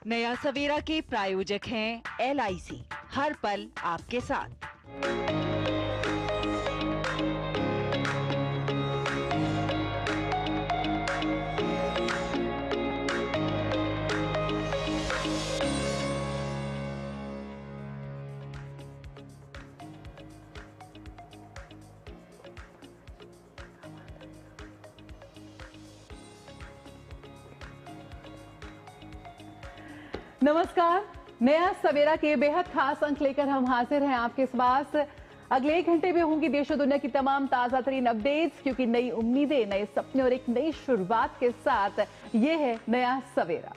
नया सवेरा के प्रायोजक हैं LIC, हर पल आपके साथ। नमस्कार। नया सवेरा के बेहद खास अंक लेकर हम हाजिर हैं आपके पास। अगले 1 घंटे में होंगी देश और दुनिया की तमाम ताजा तरीन अपडेट्स, क्योंकि नई उम्मीदें, नए सपने और एक नई शुरुआत के साथ ये है नया सवेरा।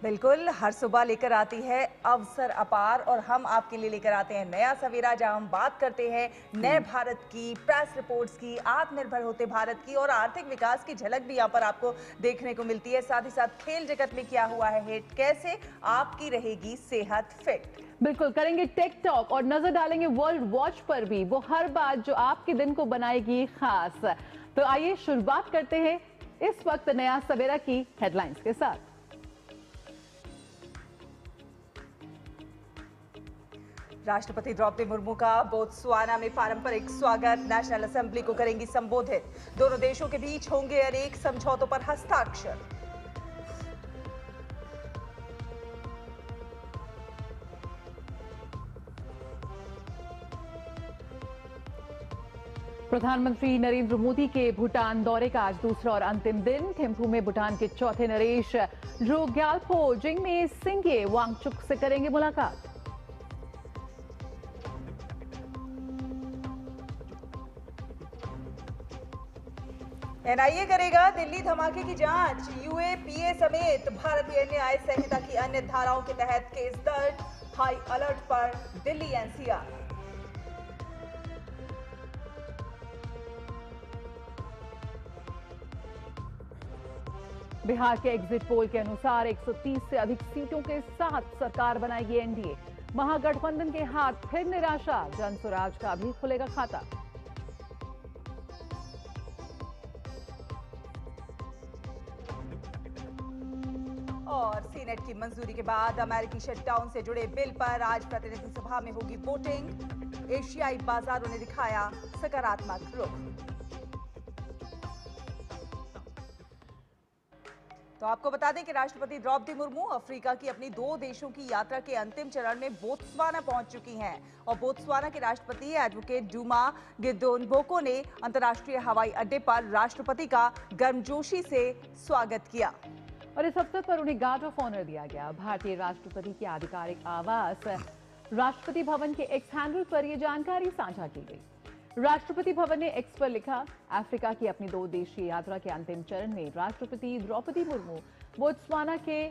बिल्कुल, हर सुबह लेकर आती है अवसर अपार और हम आपके लिए लेकर आते हैं नया सवेरा, जहां हम बात करते हैं नए भारत की, प्रेस रिपोर्ट्स की, आत्मनिर्भर होते भारत की और आर्थिक विकास की झलक भी यहां पर आपको देखने को मिलती है। साथ ही साथ खेल जगत में क्या हुआ है हिट, कैसे आपकी रहेगी सेहत फिट। बिल्कुल करेंगे टेक टॉक और नजर डालेंगे वर्ल्ड वॉच पर भी, वो हर बात जो आपके दिन को बनाएगी खास। तो आइए शुरुआत करते हैं इस वक्त नया सवेरा की हेडलाइंस के साथ। राष्ट्रपति द्रौपदी मुर्मू का बोत्सवाना में पारंपरिक स्वागत, नेशनल असेंबली को करेंगी संबोधित। दोनों देशों के बीच होंगे अनेक समझौतों पर हस्ताक्षर। प्रधानमंत्री नरेंद्र मोदी के भूटान दौरे का आज दूसरा और अंतिम दिन। थिम्फू में भूटान के चौथे नरेश ड्रो ग्याल्पो जिंगमे सिंगे वांगचुक से करेंगे मुलाकात। NIA करेगा दिल्ली धमाके की जांच। UAPA समेत भारतीय न्याय संहिता की अन्य धाराओं के तहत केस दर्ज। हाई अलर्ट पर दिल्ली NCR। बिहार के एग्जिट पोल के अनुसार 130 से अधिक सीटों के साथ सरकार बनाएगी NDA। महागठबंधन के हाथ फिर निराशा, जन स्वराज का भी खुलेगा खाता। और सीनेट की मंजूरी के बाद अमेरिकी शटडाउन से जुड़े बिल पर आज प्रतिनिधि सभा में होगी वोटिंग। एशियाई बाजारों ने दिखाया सकारात्मक रुख। तो आपको बता दें कि राष्ट्रपति द्रौपदी मुर्मू अफ्रीका की अपनी 2 देशों की यात्रा के अंतिम चरण में बोत्सवाना पहुंच चुकी हैं और बोत्सवाना के राष्ट्रपति एडवोकेट डूमा गिदोनबोको ने अंतर्राष्ट्रीय हवाई अड्डे पर राष्ट्रपति का गर्मजोशी से स्वागत किया और इस अवसर पर उन्हें गार्ड ऑफ ऑनर दिया गया। भारतीय राष्ट्रपति के आधिकारिक आवास राष्ट्रपति भवन के एक्स हैंडल पर यह जानकारी साझा की गई। राष्ट्रपति भवन ने एक्स पर लिखा, अफ्रीका की अपनी 2 देशीय यात्रा के अंतिम चरण में राष्ट्रपति द्रौपदी मुर्मू बोत्सवाना के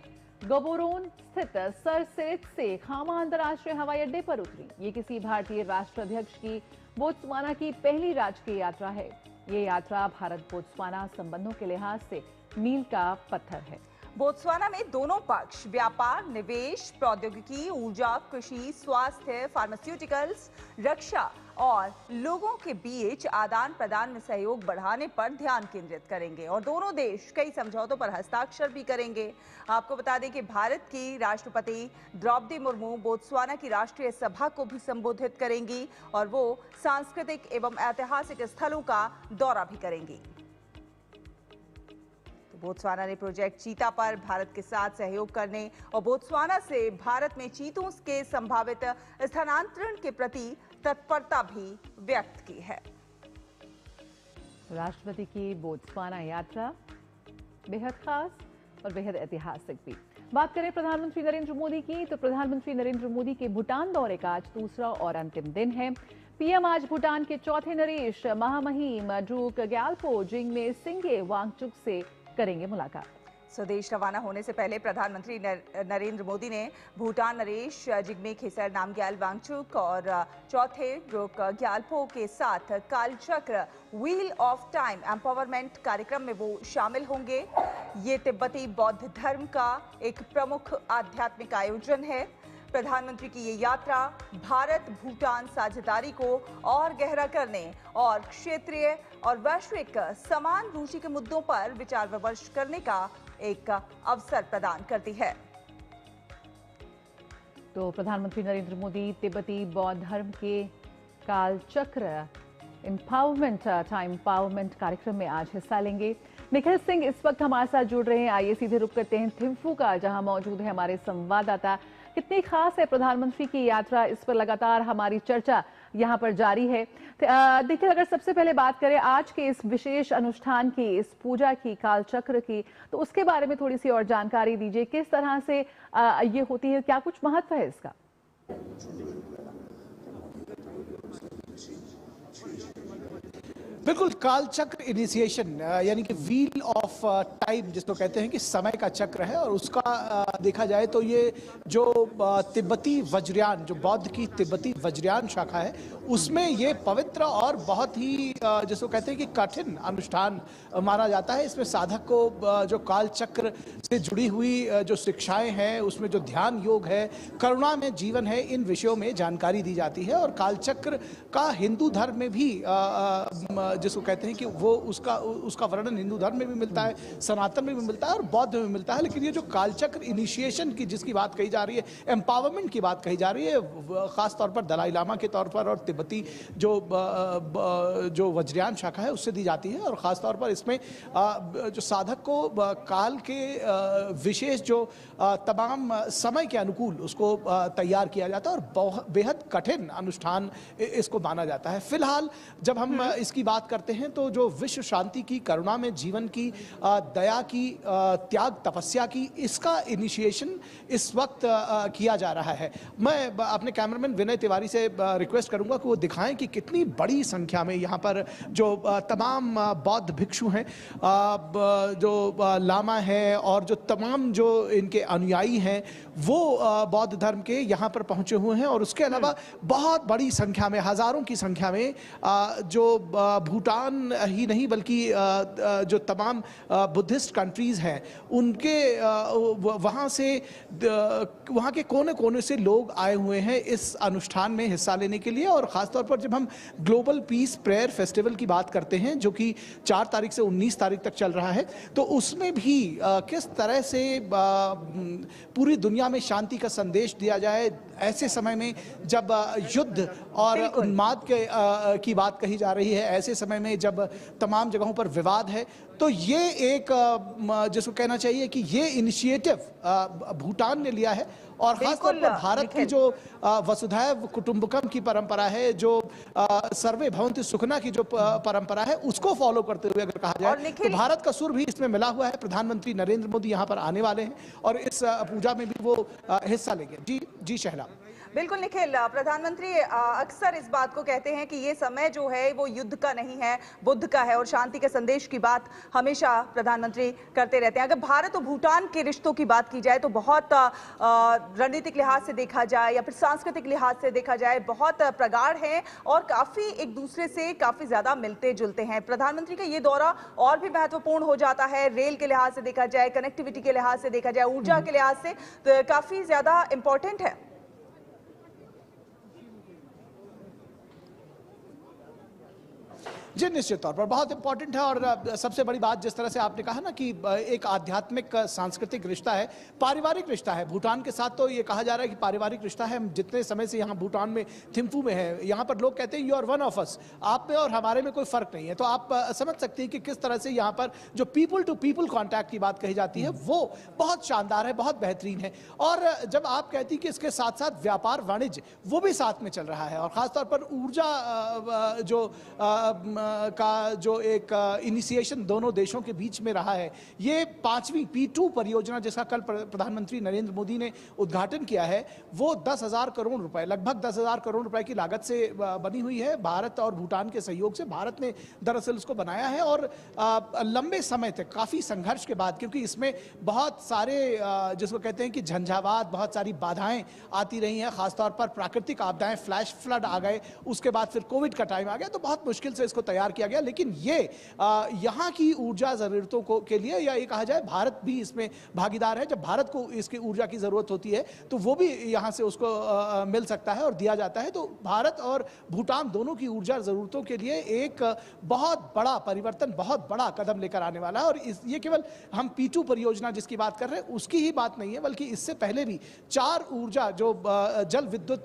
गबोरोन स्थित सर सिरित से खामा अंतर्राष्ट्रीय हवाई अड्डे पर उतरी। ये किसी भारतीय राष्ट्राध्यक्ष की बोत्सवाना की पहली राजकीय यात्रा है। ये यात्रा भारत बोत्सवाना संबंधों के लिहाज से मील का पत्थर है। बोत्सवाना में दोनों पक्ष व्यापार, निवेश, प्रौद्योगिकी, ऊर्जा, कृषि, स्वास्थ्य, फार्मास्यूटिकल्स, रक्षा और लोगों के बीच आदान प्रदान में सहयोग बढ़ाने पर ध्यान केंद्रित करेंगे और दोनों देश कई समझौतों पर हस्ताक्षर भी करेंगे। आपको बता दें कि भारत की राष्ट्रपति द्रौपदी मुर्मू बोत्सवाना की राष्ट्रीय सभा को भी संबोधित करेंगी और वो सांस्कृतिक एवं ऐतिहासिक स्थलों का दौरा भी करेंगी। बोत्सवाना ने प्रोजेक्ट चीता पर भारत के साथ सहयोग करने और बोत्सवाना से भारत में चीतों के संभावित स्थानांतरण के प्रति तत्परता भी व्यक्त की है। राष्ट्रपति की बोत्सवाना यात्रा बेहद खास और बेहद ऐतिहासिक भी। बात करें प्रधानमंत्री नरेंद्र मोदी की, तो प्रधानमंत्री नरेंद्र मोदी के भूटान दौरे का आज दूसरा और अंतिम दिन है। पीएम आज भूटान के चौथे नरेश महामहिम ड्रू ग्याल्पो जिंगमे सिंगे वांगचुक से करेंगे मुलाकात। स्वदेश रवाना होने से पहले प्रधानमंत्री नरेंद्र मोदी ने भूटान नरेश जिग्मे खेसर नामग्याल वांगचुक और चौथे ड्रोक ग्याल्पो के साथ कालचक्र व्हील ऑफ टाइम एम्पावरमेंट कार्यक्रम में वो शामिल होंगे। ये तिब्बती बौद्ध धर्म का एक प्रमुख आध्यात्मिक आयोजन है। प्रधानमंत्री की ये यात्रा भारत भूटान साझेदारी को और गहरा करने और क्षेत्रीय और वैश्विक समान रुचि के मुद्दों पर विचार विमर्श करने का एक अवसर प्रदान करती है। तो प्रधानमंत्री नरेंद्र मोदी तिब्बती बौद्ध धर्म के कालचक्र एम्पावरमेंट कार्यक्रम में आज हिस्सा लेंगे। निखिल सिंह इस वक्त हमारे साथ जुड़ रहे हैं। आइए सीधे रुक करते हैं थिम्फू का, जहां मौजूद है हमारे संवाददाता। कितनी खास है प्रधानमंत्री की यात्रा, इस पर लगातार हमारी चर्चा यहां पर जारी है। देखिए, अगर सबसे पहले बात करें आज के इस विशेष अनुष्ठान की, इस पूजा की, कालचक्र की, तो उसके बारे में थोड़ी सी और जानकारी दीजिए। किस तरह से ये होती है, क्या कुछ महत्व है इसका? बिल्कुल, कालचक्र इनिशिएशन यानी कि व्हील ऑफ टाइम जिसको कहते हैं कि समय का चक्र है, और उसका देखा जाए तो ये जो तिब्बती वज्रयान, जो बौद्ध की तिब्बती वज्रयान शाखा है, उसमें ये पवित्र और बहुत ही जिसको कहते हैं कि कठिन अनुष्ठान माना जाता है। इसमें साधक को जो कालचक्र से जुड़ी हुई जो शिक्षाएं हैं, उसमें जो ध्यान योग है, करुणा में जीवन है, इन विषयों में जानकारी दी जाती है। और कालचक्र का हिंदू धर्म में भी जिसको कहते हैं कि वो उसका वर्णन हिंदू धर्म में भी मिलता है, सनातन में भी मिलता है और बौद्ध में भी मिलता है। लेकिन ये जो कालचक्र इनिशिएशन की जिसकी बात कही जा रही है, एम्पावरमेंट की बात कही जा रही है, खास तौर पर दलाई लामा के तौर पर और तिब्बती जो वज्रयान शाखा है उससे दी जाती है। और खास तौर पर इसमें जो साधक को काल के विशेष जो तमाम समय के अनुकूल उसको तैयार किया जाता है और बेहद कठिन अनुष्ठान इसको माना जाता है। फिलहाल जब हम इसकी बात करते हैं तो जो विश्व शांति की, करुणा में जीवन की, दया की, त्याग तपस्या की, इसका इनिशिएशन इस वक्त किया जा रहा है। मैं अपने कैमरामैन विनय तिवारी से रिक्वेस्ट करूंगा कि वो दिखाएं कि कितनी बड़ी संख्या में यहाँ पर जो तमाम बौद्ध भिक्षु हैं, जो लामा है और जो तमाम जो इनके अनुयायी हैं, वो बौद्ध धर्म के यहाँ पर पहुंचे हुए हैं। और उसके अलावा बहुत बड़ी संख्या में, हजारों की संख्या में जो भूटान ही नहीं बल्कि जो तमाम बुद्धिस्ट कंट्रीज हैं, उनके वहाँ के कोने कोने से लोग आए हुए हैं इस अनुष्ठान में हिस्सा लेने के लिए। और ख़ासतौर पर जब हम ग्लोबल पीस प्रेयर फेस्टिवल की बात करते हैं, जो कि 4 तारीख से 19 तारीख तक चल रहा है, तो उसमें भी किस तरह से पूरी दुनिया में शांति का संदेश दिया जाए ऐसे समय में जब युद्ध और उन्माद की बात कही जा रही है, ऐसे समय में जब तमाम जगहों पर विवाद है, तो ये एक जिसको कहना चाहिए कि ये इनिशिएटिव भूटान ने लिया है। और खासतौर पर भारत की जो वसुधैव कुटुंबकम की परंपरा है, जो सर्वे भवन्तु सुखना की जो परंपरा है, उसको फॉलो करते हुए अगर कहा जाए तो भारत का सुर भी इसमें मिला हुआ है। प्रधानमंत्री नरेंद्र मोदी यहाँ पर आने वाले हैं और इस पूजा में भी वो हिस्सा लेंगे। जी शहला। बिल्कुल निखिल, प्रधानमंत्री अक्सर इस बात को कहते हैं कि ये समय जो है वो युद्ध का नहीं है, बुद्ध का है, और शांति के संदेश की बात हमेशा प्रधानमंत्री करते रहते हैं। अगर भारत और भूटान के रिश्तों की बात की जाए तो बहुत रणनीतिक लिहाज से देखा जाए या फिर सांस्कृतिक लिहाज से देखा जाए बहुत प्रगाढ़ है और काफी एक दूसरे से काफी ज्यादा मिलते जुलते हैं। प्रधानमंत्री का ये दौरा और भी महत्वपूर्ण हो जाता है, रेल के लिहाज से देखा जाए, कनेक्टिविटी के लिहाज से देखा जाए, ऊर्जा के लिहाज से तो काफी ज्यादा इंपॉर्टेंट है। जी, निश्चित तौर पर बहुत इंपॉर्टेंट है। और सबसे बड़ी बात जिस तरह से आपने कहा ना कि एक आध्यात्मिक सांस्कृतिक रिश्ता है, पारिवारिक रिश्ता है भूटान के साथ। तो ये कहा जा रहा है कि पारिवारिक रिश्ता है। हम जितने समय से यहाँ भूटान में थिम्फू में है, यहाँ पर लोग कहते हैं you are one of us, आप में और हमारे में कोई फर्क नहीं है। तो आप समझ सकते हैं कि किस तरह से यहाँ पर जो पीपल टू पीपल कॉन्टैक्ट की बात कही जाती है वो बहुत शानदार है, बहुत बेहतरीन है। और जब आप कहती हैं कि इसके साथ साथ व्यापार वाणिज्य वो भी साथ में चल रहा है, और खासतौर पर ऊर्जा जो का जो एक इनिशिएशन दोनों देशों के बीच में रहा है, ये 5वीं P2 परियोजना जिसका कल प्रधानमंत्री नरेंद्र मोदी ने उद्घाटन किया है, वो 10,000 करोड़ रुपए, लगभग 10,000 करोड़ रुपए की लागत से बनी हुई है। भारत और भूटान के सहयोग से भारत ने दरअसल उसको बनाया है। और लंबे समय तक काफी संघर्ष के बाद, क्योंकि इसमें बहुत सारे जिसको कहते हैं कि झंझावात, बहुत सारी बाधाएं आती रही हैं, खासतौर पर प्राकृतिक आपदाएं, फ्लैश फ्लड आ गए, उसके बाद फिर कोविड का टाइम आ गया, तो बहुत मुश्किल से इसको तैयार किया गया। लेकिन ये यहाँ की ऊर्जा ज़रूरतों को के लिए, या ये कहा जाए भारत भी इसमें भागीदार है। जब भारत को इसकी ऊर्जा की ज़रूरत होती है तो वो भी यहाँ से उसको मिल सकता है और दिया जाता है। तो भारत और भूटान दोनों की ऊर्जा ज़रूरतों के लिए एक बहुत बड़ा परिवर्तन, बहुत बड़ा कदम लेकर आने वाला है। और ये केवल हम P2 परियोजना जिसकी बात कर रहे हैं उसकी ही बात नहीं है, बल्कि इससे पहले भी 4 ऊर्जा जो जल विद्युत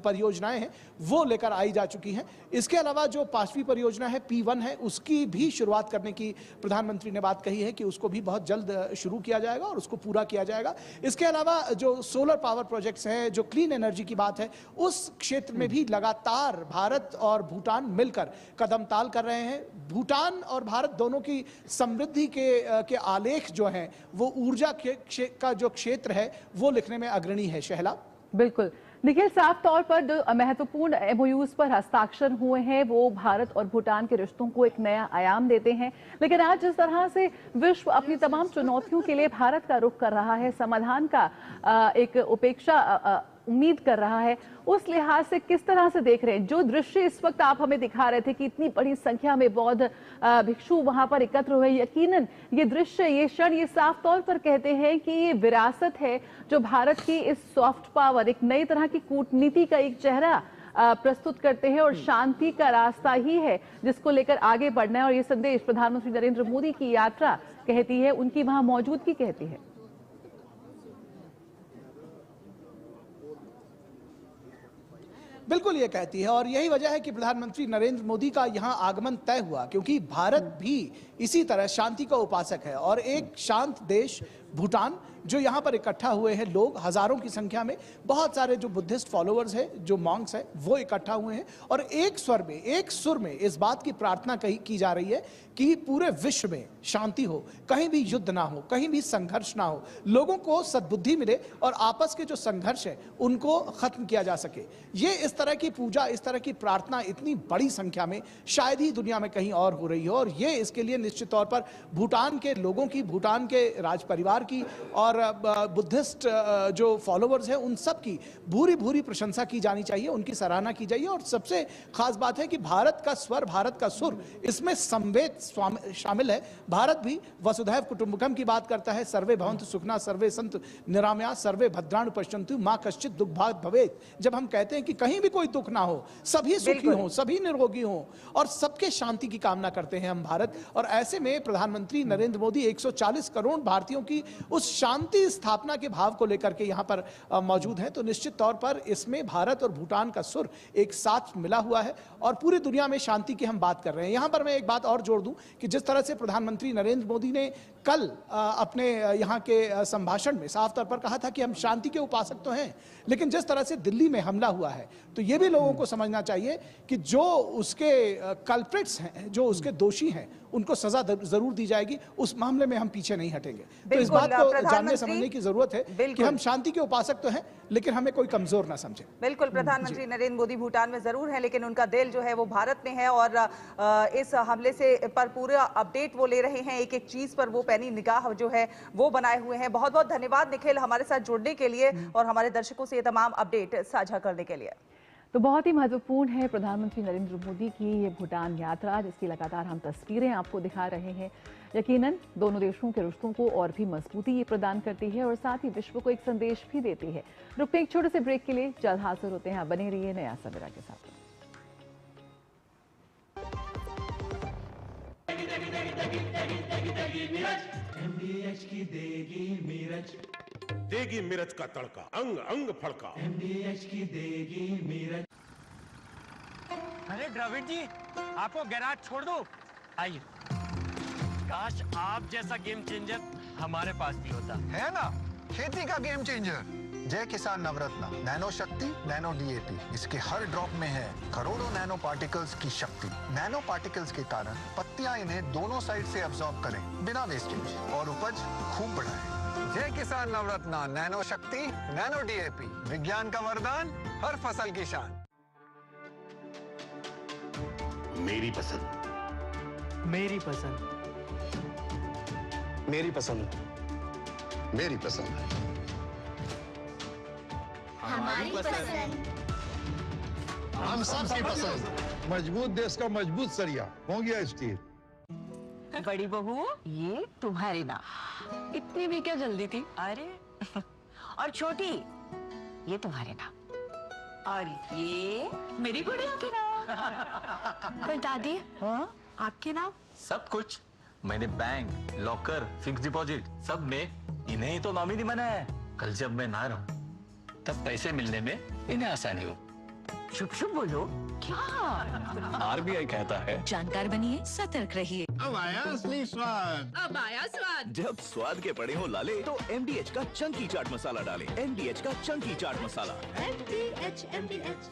परियोजनाएं हैं वो लेकर आई जा चुकी हैं। इसके अलावा जो 5वीं परियोजना है P1 है, उसकी भी शुरुआत करने की प्रधानमंत्री ने बात कही है कि उसको भी बहुत जल्द शुरू किया जाएगा और उसको पूरा किया जाएगा। इसके अलावा जो सोलर पावर प्रोजेक्ट्स हैं, जो क्लीन एनर्जी की बात है, उस क्षेत्र में भी लगातार भारत और भूटान मिलकर कदम ताल कर रहे हैं। भूटान और भारत दोनों की समृद्धि के आलेख जो हैं वो ऊर्जा का जो क्षेत्र है वो लिखने में अग्रणी है। शहला, बिल्कुल निखिल, साफ तौर पर जो महत्वपूर्ण MOUs पर हस्ताक्षर हुए हैं वो भारत और भूटान के रिश्तों को एक नया आयाम देते हैं। लेकिन आज जिस तरह से विश्व अपनी तमाम चुनौतियों के लिए भारत का रुख कर रहा है, समाधान का एक उपेक्षा उम्मीद कर रहा है, उस लिहाज से किस तरह से देख रहे हैं? जो दृश्य इस वक्त आप हमें दिखा रहे थे कि इतनी बड़ी संख्या में बौद्ध भिक्षु वहां पर एकत्र हुए, यकीनन ये दृश्य, ये क्षण, ये साफ तौर पर कहते हैं कि ये विरासत है जो भारत की इस सॉफ्ट पावर, एक नई तरह की कूटनीति का एक चेहरा प्रस्तुत करते हैं और शांति का रास्ता ही है जिसको लेकर आगे बढ़ना है। और ये संदेश प्रधानमंत्री नरेंद्र मोदी की यात्रा कहती है, उनकी वहां मौजूदगी कहती है। बिल्कुल ये कहती है, और यही वजह है कि प्रधानमंत्री नरेंद्र मोदी का यहां आगमन तय हुआ, क्योंकि भारत भी इसी तरह शांति का उपासक है। और एक शांत देश भूटान, जो यहाँ पर इकट्ठा हुए हैं लोग हजारों की संख्या में, बहुत सारे जो बुद्धिस्ट फॉलोअर्स हैं, जो मॉन्क्स हैं, वो इकट्ठा हुए हैं और एक स्वर में, एक सुर में इस बात की प्रार्थना की जा रही है कि पूरे विश्व में शांति हो, कहीं भी युद्ध ना हो, कहीं भी संघर्ष ना हो, लोगों को सद्बुद्धि मिले और आपस के जो संघर्ष है उनको खत्म किया जा सके। ये इस तरह की पूजा, इस तरह की प्रार्थना इतनी बड़ी संख्या में शायद ही दुनिया में कहीं और हो रही हो। और ये इसके लिए निश्चित तौर पर भूटान के लोगों की, भूटान के राज परिवार की और बुद्धिस्ट जो फॉलोअर्स हैं उन सब की भूरी भूरी प्रशंसा की जानी चाहिए, उनकी सराहना की जाइए। और सबसे खास बात है कि भारत का स्वर, भारत का सुर, इसमें संवेद शामिल है। भारत भी वसुधैव कुटुंबकम की बात करता है, सर्वे भवन्तु सुखिनः, सर्वे सन्तु निरामया, सर्वे भद्राणि पश्यन्तु मा कश्चित् दुःखभाग् भवेत्। जब हम कहते हैं कि कहीं भी कोई दुख ना हो, सभी सुखी हों, सभी निरोगी हों और सबके शांति की कामना करते हैं हम भारत। और ऐसे में प्रधानमंत्री नरेंद्र मोदी 140 करोड़ भारतीयों की उस शांति स्थापना के भाव को लेकर के यहाँ पर मौजूद है। तो निश्चित तौर पर इसमें भारत और भूटान का सुर एक साथ मिला हुआ है और पूरी दुनिया में शांति की हम बात कर रहे हैं। यहाँ पर मैं एक बात और जोड़ दूं कि जिस तरह से प्रधानमंत्री नरेंद्र मोदी ने कल अपने यहाँ के संभाषण में साफ तौर पर कहा था कि हम शांति के उपासक तो हैं, लेकिन जिस तरह से दिल्ली में हमला हुआ है तो ये भी लोगों को समझना चाहिए कि जो उसके कल्प्रिट्स हैं, जो उसके दोषी हैं, उनको सजा जरूर दी जाएगी। उस मामले में हम पीछे नहीं हटेंगे। तो इस बात को जानने समझने की जरूरत है कि हम शांति के उपासक तो हैं, लेकिन हमें कोई कमजोर ना समझे। बिल्कुल, प्रधानमंत्री नरेंद्र मोदी भूटान में जरूर है, लेकिन उनका दिल जो है वो भारत में है। और इस हमले से पर पूरा अपडेट वो ले रहे हैं, एक एक चीज पर वो पैनी निगाह जो है वो बनाए हुए हैं। बहुत बहुत धन्यवाद निखिल हमारे साथ जुड़ने के लिए और हमारे दर्शकों से ये तमाम अपडेट साझा करने के लिए। तो बहुत ही महत्वपूर्ण है प्रधानमंत्री नरेंद्र मोदी की ये भूटान यात्रा, जिसकी लगातार हम तस्वीरें आपको दिखा रहे हैं। यकीनन दोनों देशों के रिश्तों को और भी मजबूती ये प्रदान करती है और साथ ही विश्व को एक संदेश भी देती है। रुकते एक छोटे से ब्रेक के लिए, जल्द हाजिर होते हैं। बने रहिए नया सवेरा के साथ। देगी मिर्च का तड़का, अंग अंग फड़का। MDH की देगी मिर्च। अरे द्रविड़ जी, आपको गैराज छोड़ दो, आइए। काश आप जैसा गेम चेंजर हमारे पास भी होता। है ना, खेती का गेम चेंजर जय किसान नवरत्न नैनो शक्ति, नैनो DAP। इसके हर ड्रॉप में है करोड़ों नैनो पार्टिकल्स की शक्ति। नैनो पार्टिकल्स के कारण पत्तियां इन्हें दोनों साइड से अब्सॉर्ब करें बिना वेस्टेज और उपज खूब बढ़ाएं। जय किसान नवरत्न नैनो शक्ति, नैनो DAP, विज्ञान का वरदान, हर फसल की शान। मेरी पसंद, मेरी पसंद, मेरी पसंद, मेरी पसंद, हमारी पसंद, हम सबकी पसंद। मजबूत देश का मजबूत सरिया हो गया स्टील। बड़ी बहू, ये तुम्हारी ना। इतनी भी क्या जल्दी थी? अरे और छोटी, ये तुम्हारे ना। और ये मेरी गुड़िया के नाम। पर दादी, हाँ? आपके नाम? सब कुछ मैंने बैंक, लॉकर, फिक्स डिपॉजिट सब में इन्हें ही तो नॉमिनी बनाया है। कल जब मैं ना रहूं तब पैसे मिलने में इन्हें आसानी हो। शुभ शुभ बोलो। क्या? आरबीआई कहता है जानकार बनिए, सतर्क रहिए। अब आया असली स्वाद। अब आया स्वाद। जब स्वाद के पड़े हो लाले तो MDH का चंकी चाट मसाला डालें। MDH का चंकी चाट मसाला। MDH।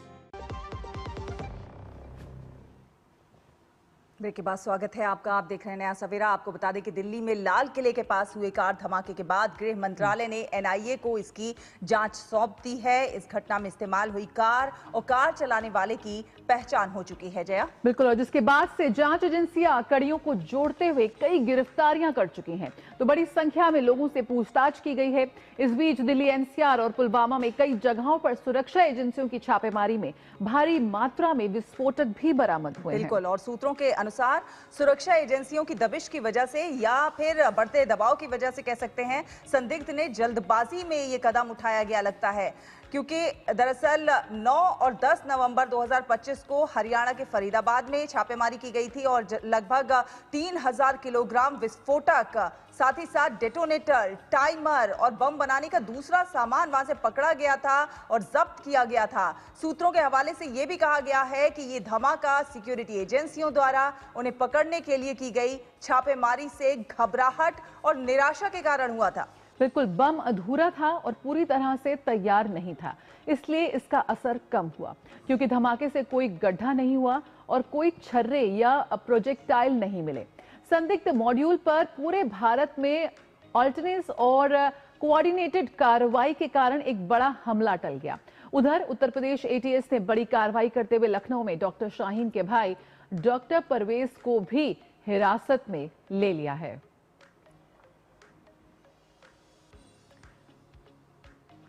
ब्रेक के बाद स्वागत है आपका। आप देख रहे हैं नया सवेरा। आपको बता दें कि दिल्ली में लाल किले के पास हुए कार धमाके के बाद गृह मंत्रालय ने NIA को इसकी जांच सौंप दी है। इस घटना में इस्तेमाल हुई कार और कार चलाने वाले की पहचान हो चुकी है। जया, बिल्कुल, और जिसके बाद से जांच एजेंसियां कड़ियों को जोड़ते हुए कई गिरफ्तारियां कर चुकी हैं, तो बड़ी संख्या में लोगों से पूछताछ की गई है। इस बीच दिल्ली NCR और पुलवामा में कई जगहों पर सुरक्षा एजेंसियों की छापेमारी में भारी मात्रा में विस्फोटक भी बरामद हुए हैं। बिल्कुल, और सूत्रों के अनुसार सुरक्षा एजेंसियों की दबिश की वजह से या फिर बढ़ते दबाव की वजह से कह सकते हैं, संदिग्ध ने जल्दबाजी में ये कदम उठाया गया लगता है, क्योंकि दरअसल 9 और 10 नवंबर 2025 को हरियाणा के फरीदाबाद में छापेमारी की गई थी और लगभग 3000 किलोग्राम विस्फोटक, साथ ही साथ डेटोनेटर, टाइमर और बम बनाने का दूसरा सामान वहां से पकड़ा गया था और जब्त किया गया था। सूत्रों के हवाले से यह भी कहा गया है कि ये धमाका सिक्योरिटी एजेंसियों द्वारा उन्हें पकड़ने के लिए की गई छापेमारी से घबराहट और निराशा के कारण हुआ था। बिल्कुल, बम अधूरा था और पूरी तरह से तैयार नहीं था, इसलिए इसका असर कम हुआ, क्योंकि धमाके से कोई गड्ढा नहीं हुआ और कोई छर्रे या प्रोजेक्टाइल नहीं मिले। संदिग्ध मॉड्यूल पर पूरे भारत में ऑल्टरनेस और कोऑर्डिनेटेड कार्रवाई के कारण एक बड़ा हमला टल गया। उधर उत्तर प्रदेश ATS ने बड़ी कार्रवाई करते हुए लखनऊ में डॉक्टर शाहीन के भाई डॉक्टर परवेज को भी हिरासत में ले लिया है।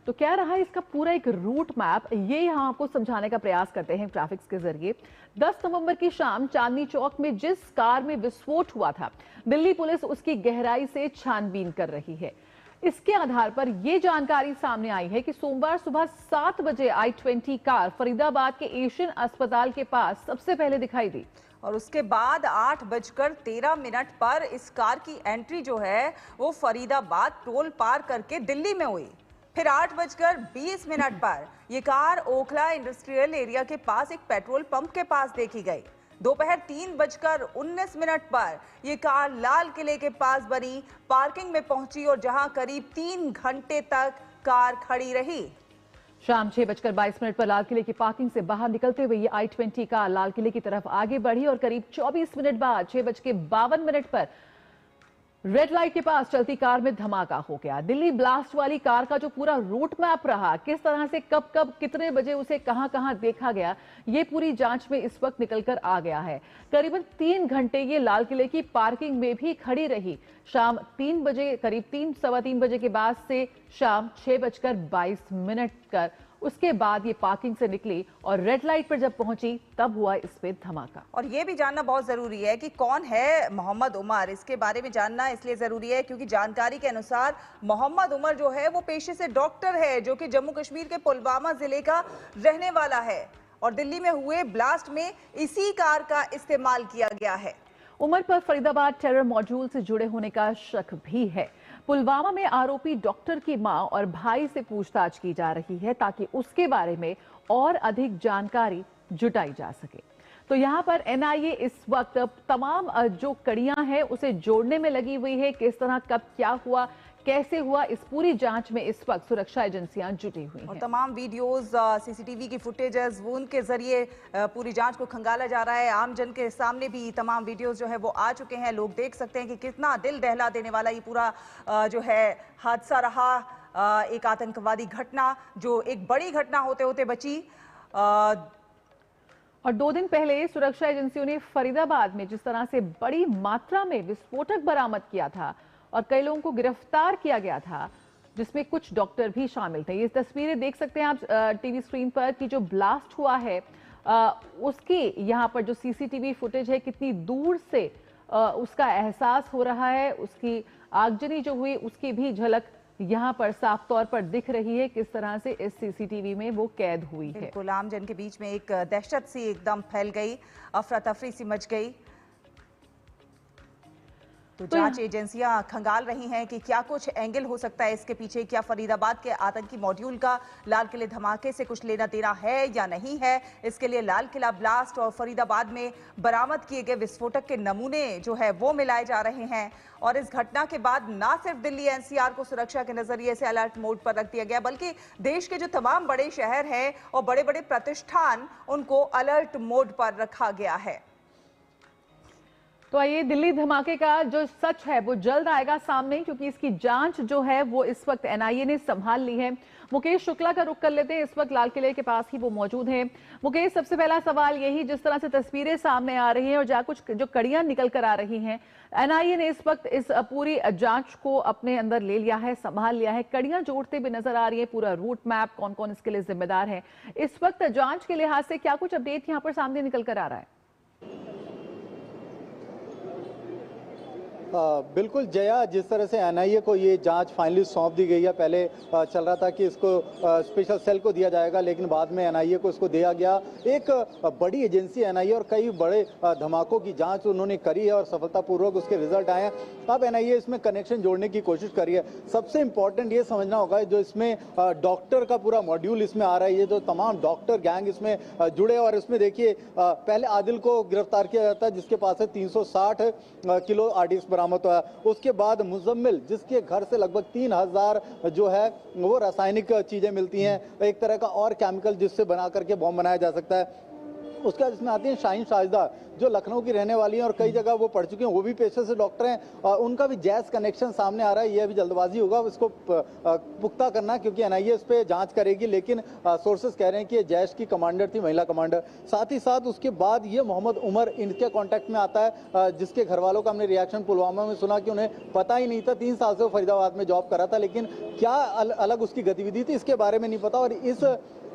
तो क्या रहा इसका पूरा एक रूट मैप, ये यहां आपको समझाने का प्रयास करते हैं ग्राफिक्स के जरिए। 10 नवंबर की शाम चांदनी चौक में जिस कार में विस्फोट हुआ था, दिल्ली पुलिस उसकी गहराई से छानबीन कर रही है। इसके आधार पर यह जानकारी सामने आई है कि सोमवार सुबह 7 बजे I-20 कार फरीदाबाद के एशियन अस्पताल के पास सबसे पहले दिखाई दी और उसके बाद 8:13 पर इस कार की एंट्री जो है वो फरीदाबाद टोल पार करके दिल्ली में हुई। फिर 8:20 पर यह कार ओखला इंडस्ट्रियल एरिया के पास एक पेट्रोल पंप के पास देखी गई। दोपहर 3:19 पर यह कार लाल किले के पास बनी पार्किंग में पहुंची और जहां करीब 3 घंटे तक कार खड़ी रही। शाम 6:22 पर लाल किले की पार्किंग से बाहर निकलते हुए ये I-20 कार लाल किले की तरफ आगे बढ़ी और करीब 24 मिनट बाद 6:52 पर रेड लाइट के पास चलती कार में धमाका हो गया। दिल्ली ब्लास्ट वाली कार का जो पूरा रूट मैप रहा, किस तरह से कब कब कितने बजे उसे कहां कहां देखा गया, ये पूरी जांच में इस वक्त निकलकर आ गया है। करीबन 3 घंटे ये लाल किले की पार्किंग में भी खड़ी रही। शाम 3 बजे, करीब 3-3:15 बजे के बाद से शाम 6:22 कर उसके बाद ये पार्किंग से निकली और रेड लाइट पर जब पहुंची तब हुआ इस पे धमाका। और ये भी जानना बहुत जरूरी है कि कौन है मोहम्मद उमर। इसके बारे में जानना इसलिए जरूरी है क्योंकि जानकारी के अनुसार मोहम्मद उमर जो है वो पेशे से डॉक्टर है, जो कि जम्मू कश्मीर के पुलवामा जिले का रहने वाला है और दिल्ली में हुए ब्लास्ट में इसी कार का इस्तेमाल किया गया है। उमर पर फरीदाबाद टेरर मॉड्यूल से जुड़े होने का शक भी है। पुलवामा में आरोपी डॉक्टर की मां और भाई से पूछताछ की जा रही है ताकि उसके बारे में और अधिक जानकारी जुटाई जा सके। तो यहां पर NIA इस वक्त तमाम जो कड़ियां हैं उसे जोड़ने में लगी हुई है। किस तरह, कब, क्या हुआ, कैसे हुआ, इस पूरी जांच में इस वक्त सुरक्षा एजेंसियां जुटी हुई हैं। और तमाम वीडियोस, CCTV की फुटेजेस, वो उनके जरिए पूरी जांच को खंगाला जा रहा है। आम जन के सामने भी तमाम वीडियोस जो है वो आ चुके हैं। लोग देख सकते हैं कि कितना दिल दहला देने वाला ये पूरा जो है हादसा रहा। एक आतंकवादी घटना जो एक बड़ी घटना होते होते बची। और 2 दिन पहले सुरक्षा एजेंसियों ने फरीदाबाद में जिस तरह से बड़ी मात्रा में विस्फोटक बरामद किया था और कई लोगों को गिरफ्तार किया गया था, जिसमें कुछ डॉक्टर भी शामिल थे। ये तस्वीरें देख सकते हैं आप टीवी स्क्रीन पर कि जो ब्लास्ट हुआ है उसकी यहाँ पर जो सीसीटीवी फुटेज है कितनी दूर से उसका एहसास हो रहा है, उसकी आगजनी जो हुई उसकी भी झलक यहाँ पर साफ तौर पर दिख रही है, किस तरह से इस सीसीटीवी में वो कैद हुई है। बिल्कुल, आम जन के बीच में एक दहशत सी एकदम फैल गई, अफरा तफरी सी मच गई। तो जांच एजेंसियां खंगाल रही हैं कि क्या कुछ एंगल हो सकता है इसके पीछे, क्या फरीदाबाद के आतंकी मॉड्यूल का लाल किले धमाके से कुछ लेना देना है या नहीं है। इसके लिए लाल किला ब्लास्ट और फरीदाबाद में बरामद किए गए विस्फोटक के नमूने जो है वो मिलाए जा रहे हैं। और इस घटना के बाद ना सिर्फ दिल्ली एनसीआर को सुरक्षा के नजरिए से अलर्ट मोड पर रख दिया गया, बल्कि देश के जो तमाम बड़े शहर हैं और बड़े बड़े प्रतिष्ठान उनको अलर्ट मोड पर रखा गया है। तो आइए, दिल्ली धमाके का जो सच है वो जल्द आएगा सामने, क्योंकि इसकी जांच जो है वो इस वक्त एनआईए ने संभाल ली है। मुकेश शुक्ला का रुख कर लेते हैं, इस वक्त लाल किले के पास ही वो मौजूद हैं। मुकेश, सबसे पहला सवाल यही, जिस तरह से तस्वीरें सामने आ रही हैं और कुछ जो कड़ियां निकल कर आ रही हैं, एनआईए ने इस वक्त इस पूरी जांच को अपने अंदर ले लिया है, संभाल लिया है, कड़ियां जोड़ते हुए नजर आ रही है, पूरा रूट मैप, कौन कौन इसके लिए जिम्मेदार है, इस वक्त जांच के लिहाज से क्या कुछ अपडेट यहाँ पर सामने निकल कर आ रहा है? बिल्कुल जया, जिस तरह से एनआईए को ये जांच फाइनली सौंप दी गई है, पहले चल रहा था कि इसको स्पेशल सेल को दिया जाएगा, लेकिन बाद में एनआईए को इसको दिया गया। एक बड़ी एजेंसी एनआईए और कई बड़े धमाकों की जांच उन्होंने करी है और सफलतापूर्वक उसके रिजल्ट आए हैं। अब एनआईए इसमें कनेक्शन जोड़ने की कोशिश करी है। सबसे इंपॉर्टेंट ये समझना होगा, जो इसमें डॉक्टर का पूरा मॉड्यूल इसमें आ रहा है, ये जो तमाम डॉक्टर गैंग इसमें जुड़े, और इसमें देखिए पहले आदिल को गिरफ्तार किया जाता है जिसके पास है 360 किलो आरडीएक्स बरामद हुआ। उसके बाद मुजम्मिल, जिसके घर से लगभग 3000 जो है वो रासायनिक चीजें मिलती हैं, एक तरह का और केमिकल जिससे बना करके बॉम्ब बनाया जा सकता है। उसका जिसमें आती है शाहीन शाहिदा, जो लखनऊ की रहने वाली हैं और कई जगह वो पढ़ चुके हैं, वो भी पेशे से डॉक्टर हैं, उनका भी जैज कनेक्शन सामने आ रहा है। ये अभी जल्दबाजी होगा इसको पुख्ता करना, क्योंकि एनआईए इस पे जांच करेगी, लेकिन सोर्सेस कह रहे हैं कि ये जैश की कमांडर थी, महिला कमांडर। साथ ही साथ उसके बाद ये मोहम्मद उमर इनके कॉन्टैक्ट में आता है, जिसके घर वालों का हमने रिएक्शन पुलवामा में सुना कि उन्हें पता ही नहीं था, 3 साल से वो फरीदाबाद में जॉब कर रहा था, लेकिन क्या अलग उसकी गतिविधि थी इसके बारे में नहीं पता। और इस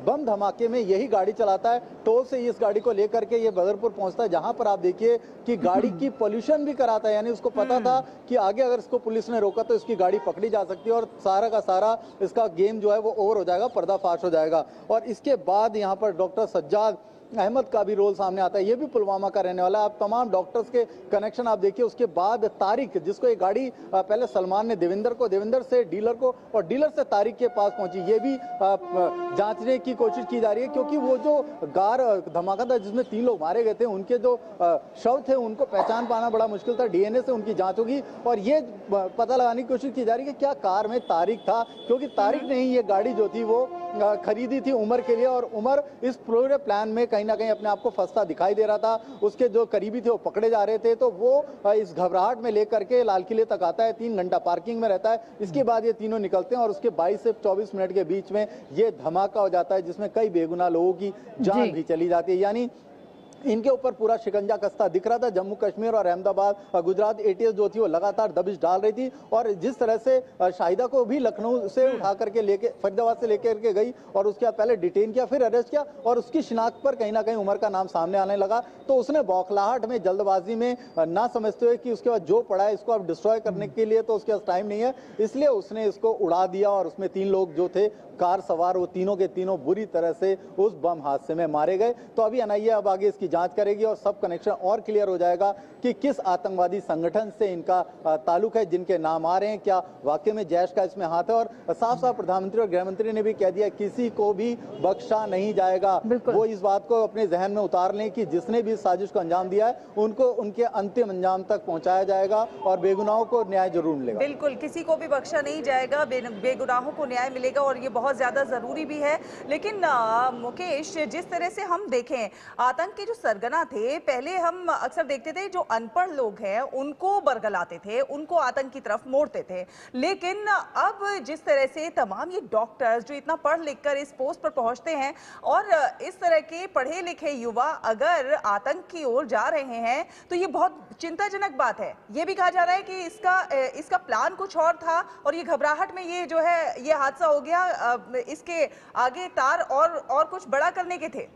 बम धमाके में यही गाड़ी चलाता है, टोल से इस गाड़ी को लेकर के ये बदरपुर पहुंचता है, जहां पर आप देखिए कि गाड़ी की पोल्यूशन भी कराता है। यानी उसको पता था कि आगे अगर इसको पुलिस ने रोका तो इसकी गाड़ी पकड़ी जा सकती है और सारा का सारा इसका गेम जो है वो ओवर हो जाएगा, पर्दाफाश हो जाएगा। और इसके बाद यहाँ पर डॉक्टर सज्जाद अहमद का भी रोल सामने आता है, ये भी पुलवामा का रहने वाला है। आप तमाम डॉक्टर्स के कनेक्शन आप देखिए। उसके बाद तारिक, जिसको ये गाड़ी पहले सलमान ने देवेंद्र से डीलर को और डीलर से तारिक के पास पहुंची, ये भी जांचने की कोशिश की जा रही है, क्योंकि वो जो कार धमाका था जिसमें 3 लोग मारे गए थे, उनके जो शव थे उनको पहचान पाना बड़ा मुश्किल था। डीएनए से उनकी जांच होगी और ये पता लगाने की कोशिश की जा रही है कि क्या कार में तारिक था, क्योंकि तारिक ने ही ये गाड़ी जो थी वो खरीदी थी उमर के लिए, और उमर इस पूरे प्लान में कहीं ना कहीं अपने आप को फंसता दिखाई दे रहा था। उसके जो करीबी थे वो पकड़े जा रहे थे, तो वो इस घबराहट में लेकर के लाल किले तक आता है, 3 घंटा पार्किंग में रहता है। इसके बाद ये तीनों निकलते हैं और उसके 22 से 24 मिनट के बीच में ये धमाका हो जाता है, जिसमें कई बेगुनाह लोगों की जान भी चली जाती है। यानी इनके ऊपर पूरा शिकंजा कसता दिख रहा था। जम्मू कश्मीर और अहमदाबाद, गुजरात एटीएस जो थी वो लगातार दबिश डाल रही थी, और जिस तरह से शाहिदा को भी लखनऊ से उठा करके लेके फरीदाबाद से लेकर के गई और उसके बाद पहले डिटेन किया, फिर अरेस्ट किया, और उसकी शिनाख्त पर कहीं ना कहीं उमर का नाम सामने आने लगा। तो उसने बौखलाहट में, जल्दबाजी में, ना समझते हुए कि उसके बाद जो पड़ा है इसको अब डिस्ट्रॉय करने के लिए तो उसके पास टाइम नहीं है, इसलिए उसने इसको उड़ा दिया। और उसमें 3 लोग जो थे कार सवार, वो तीनों के तीनों बुरी तरह से उस बम हादसे में मारे गए। तो अभी एनआईए अब आगे इसकी जांच करेगी और सब कनेक्शन और क्लियर हो जाएगा कि किस आतंकवादी संगठन से इनका ताल्लुक है, जिनके नाम आ रहे हैं, क्या वाकई में जैश का इसमें हाथ है। और साफ साफ प्रधानमंत्री और गृह मंत्री ने भी कह दिया किसी को भी बख्शा नहीं जाएगा। वो इस बात को अपने जहन में उतार लें कि जिसने भी साजिश को अंजाम दिया है उनको उनके अंतिम अंजाम तक पहुंचाया जाएगा और बेगुनाहों को न्याय जरूर मिलेगा। बिल्कुल, किसी को भी बख्शा नहीं जाएगा, बेगुनाहों को न्याय मिलेगा, और ये बहुत ज्यादा जरूरी भी है। लेकिन मुकेश, जिस तरह से हम देखें आतंक के जो सरगना थे, पहले हम अक्सर देखते थे जो अनपढ़ लोग हैं उनको बरगलाते थे, उनको आतंक की तरफ मोड़ते थे, लेकिन अब जिस तरह से तमाम ये डॉक्टर्स जो इतना पढ़ लिख कर इस पोस्ट पर पहुंचते हैं और इस तरह के पढ़े लिखे युवा अगर आतंक की ओर जा रहे हैं तो ये बहुत चिंताजनक बात है। ये भी कहा जा रहा है कि इसका प्लान कुछ और था और ये घबराहट में ये जो है ये हादसा हो गया, इसके आगे तार और कुछ बड़ा करने के थे।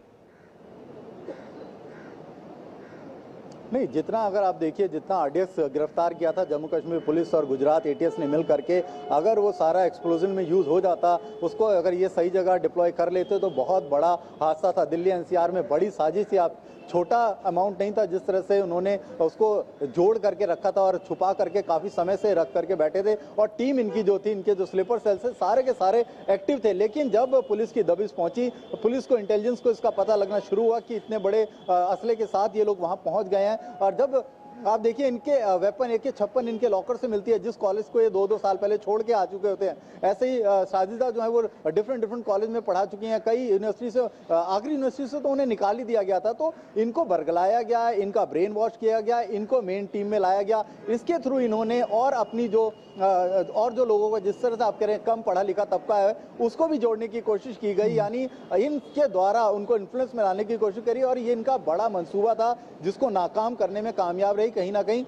नहीं, जितना अगर आप देखिए जितना आरडीएक्स गिरफ्तार किया था जम्मू कश्मीर पुलिस और गुजरात एटीएस ने मिल करके, अगर वो सारा एक्सप्लोजन में यूज हो जाता, उसको अगर ये सही जगह डिप्लॉय कर लेते तो बहुत बड़ा हादसा था। दिल्ली एनसीआर में बड़ी साजिश थी, आप छोटा अमाउंट नहीं था जिस तरह से उन्होंने उसको जोड़ करके रखा था और छुपा करके काफी समय से रख करके बैठे थे। और टीम इनकी जो थी, इनके जो स्लीपर सेल्स है सारे के सारे एक्टिव थे। लेकिन जब पुलिस की दबिश पहुंची, पुलिस को इंटेलिजेंस को इसका पता लगना शुरू हुआ कि इतने बड़े असले के साथ ये लोग वहां पहुंच गए हैं। और जब आप देखिए इनके वेपन AK-56 इनके लॉकर से मिलती है, जिस कॉलेज को ये 2-2 साल पहले छोड़ के आ चुके होते हैं। ऐसे ही साजिदा जो है वो डिफरेंट कॉलेज में पढ़ा चुकी हैं, कई यूनिवर्सिटी से, आखिरी यूनिवर्सिटी से तो उन्हें निकाल ही दिया गया था। तो इनको बरगलाया गया, इनका ब्रेन वॉश किया गया, इनको मेन टीम में लाया गया। इसके थ्रू इन्होंने और अपनी जो लोगों को जिस तरह से आप कह रहे हैं कम पढ़ा लिखा तबका है उसको भी जोड़ने की कोशिश की गई, यानी इनके द्वारा उनको इन्फ्लुएंस में लाने की कोशिश करी। और ये इनका बड़ा मंसूबा था जिसको नाकाम करने में कामयाब रही। कहीं ना कहीं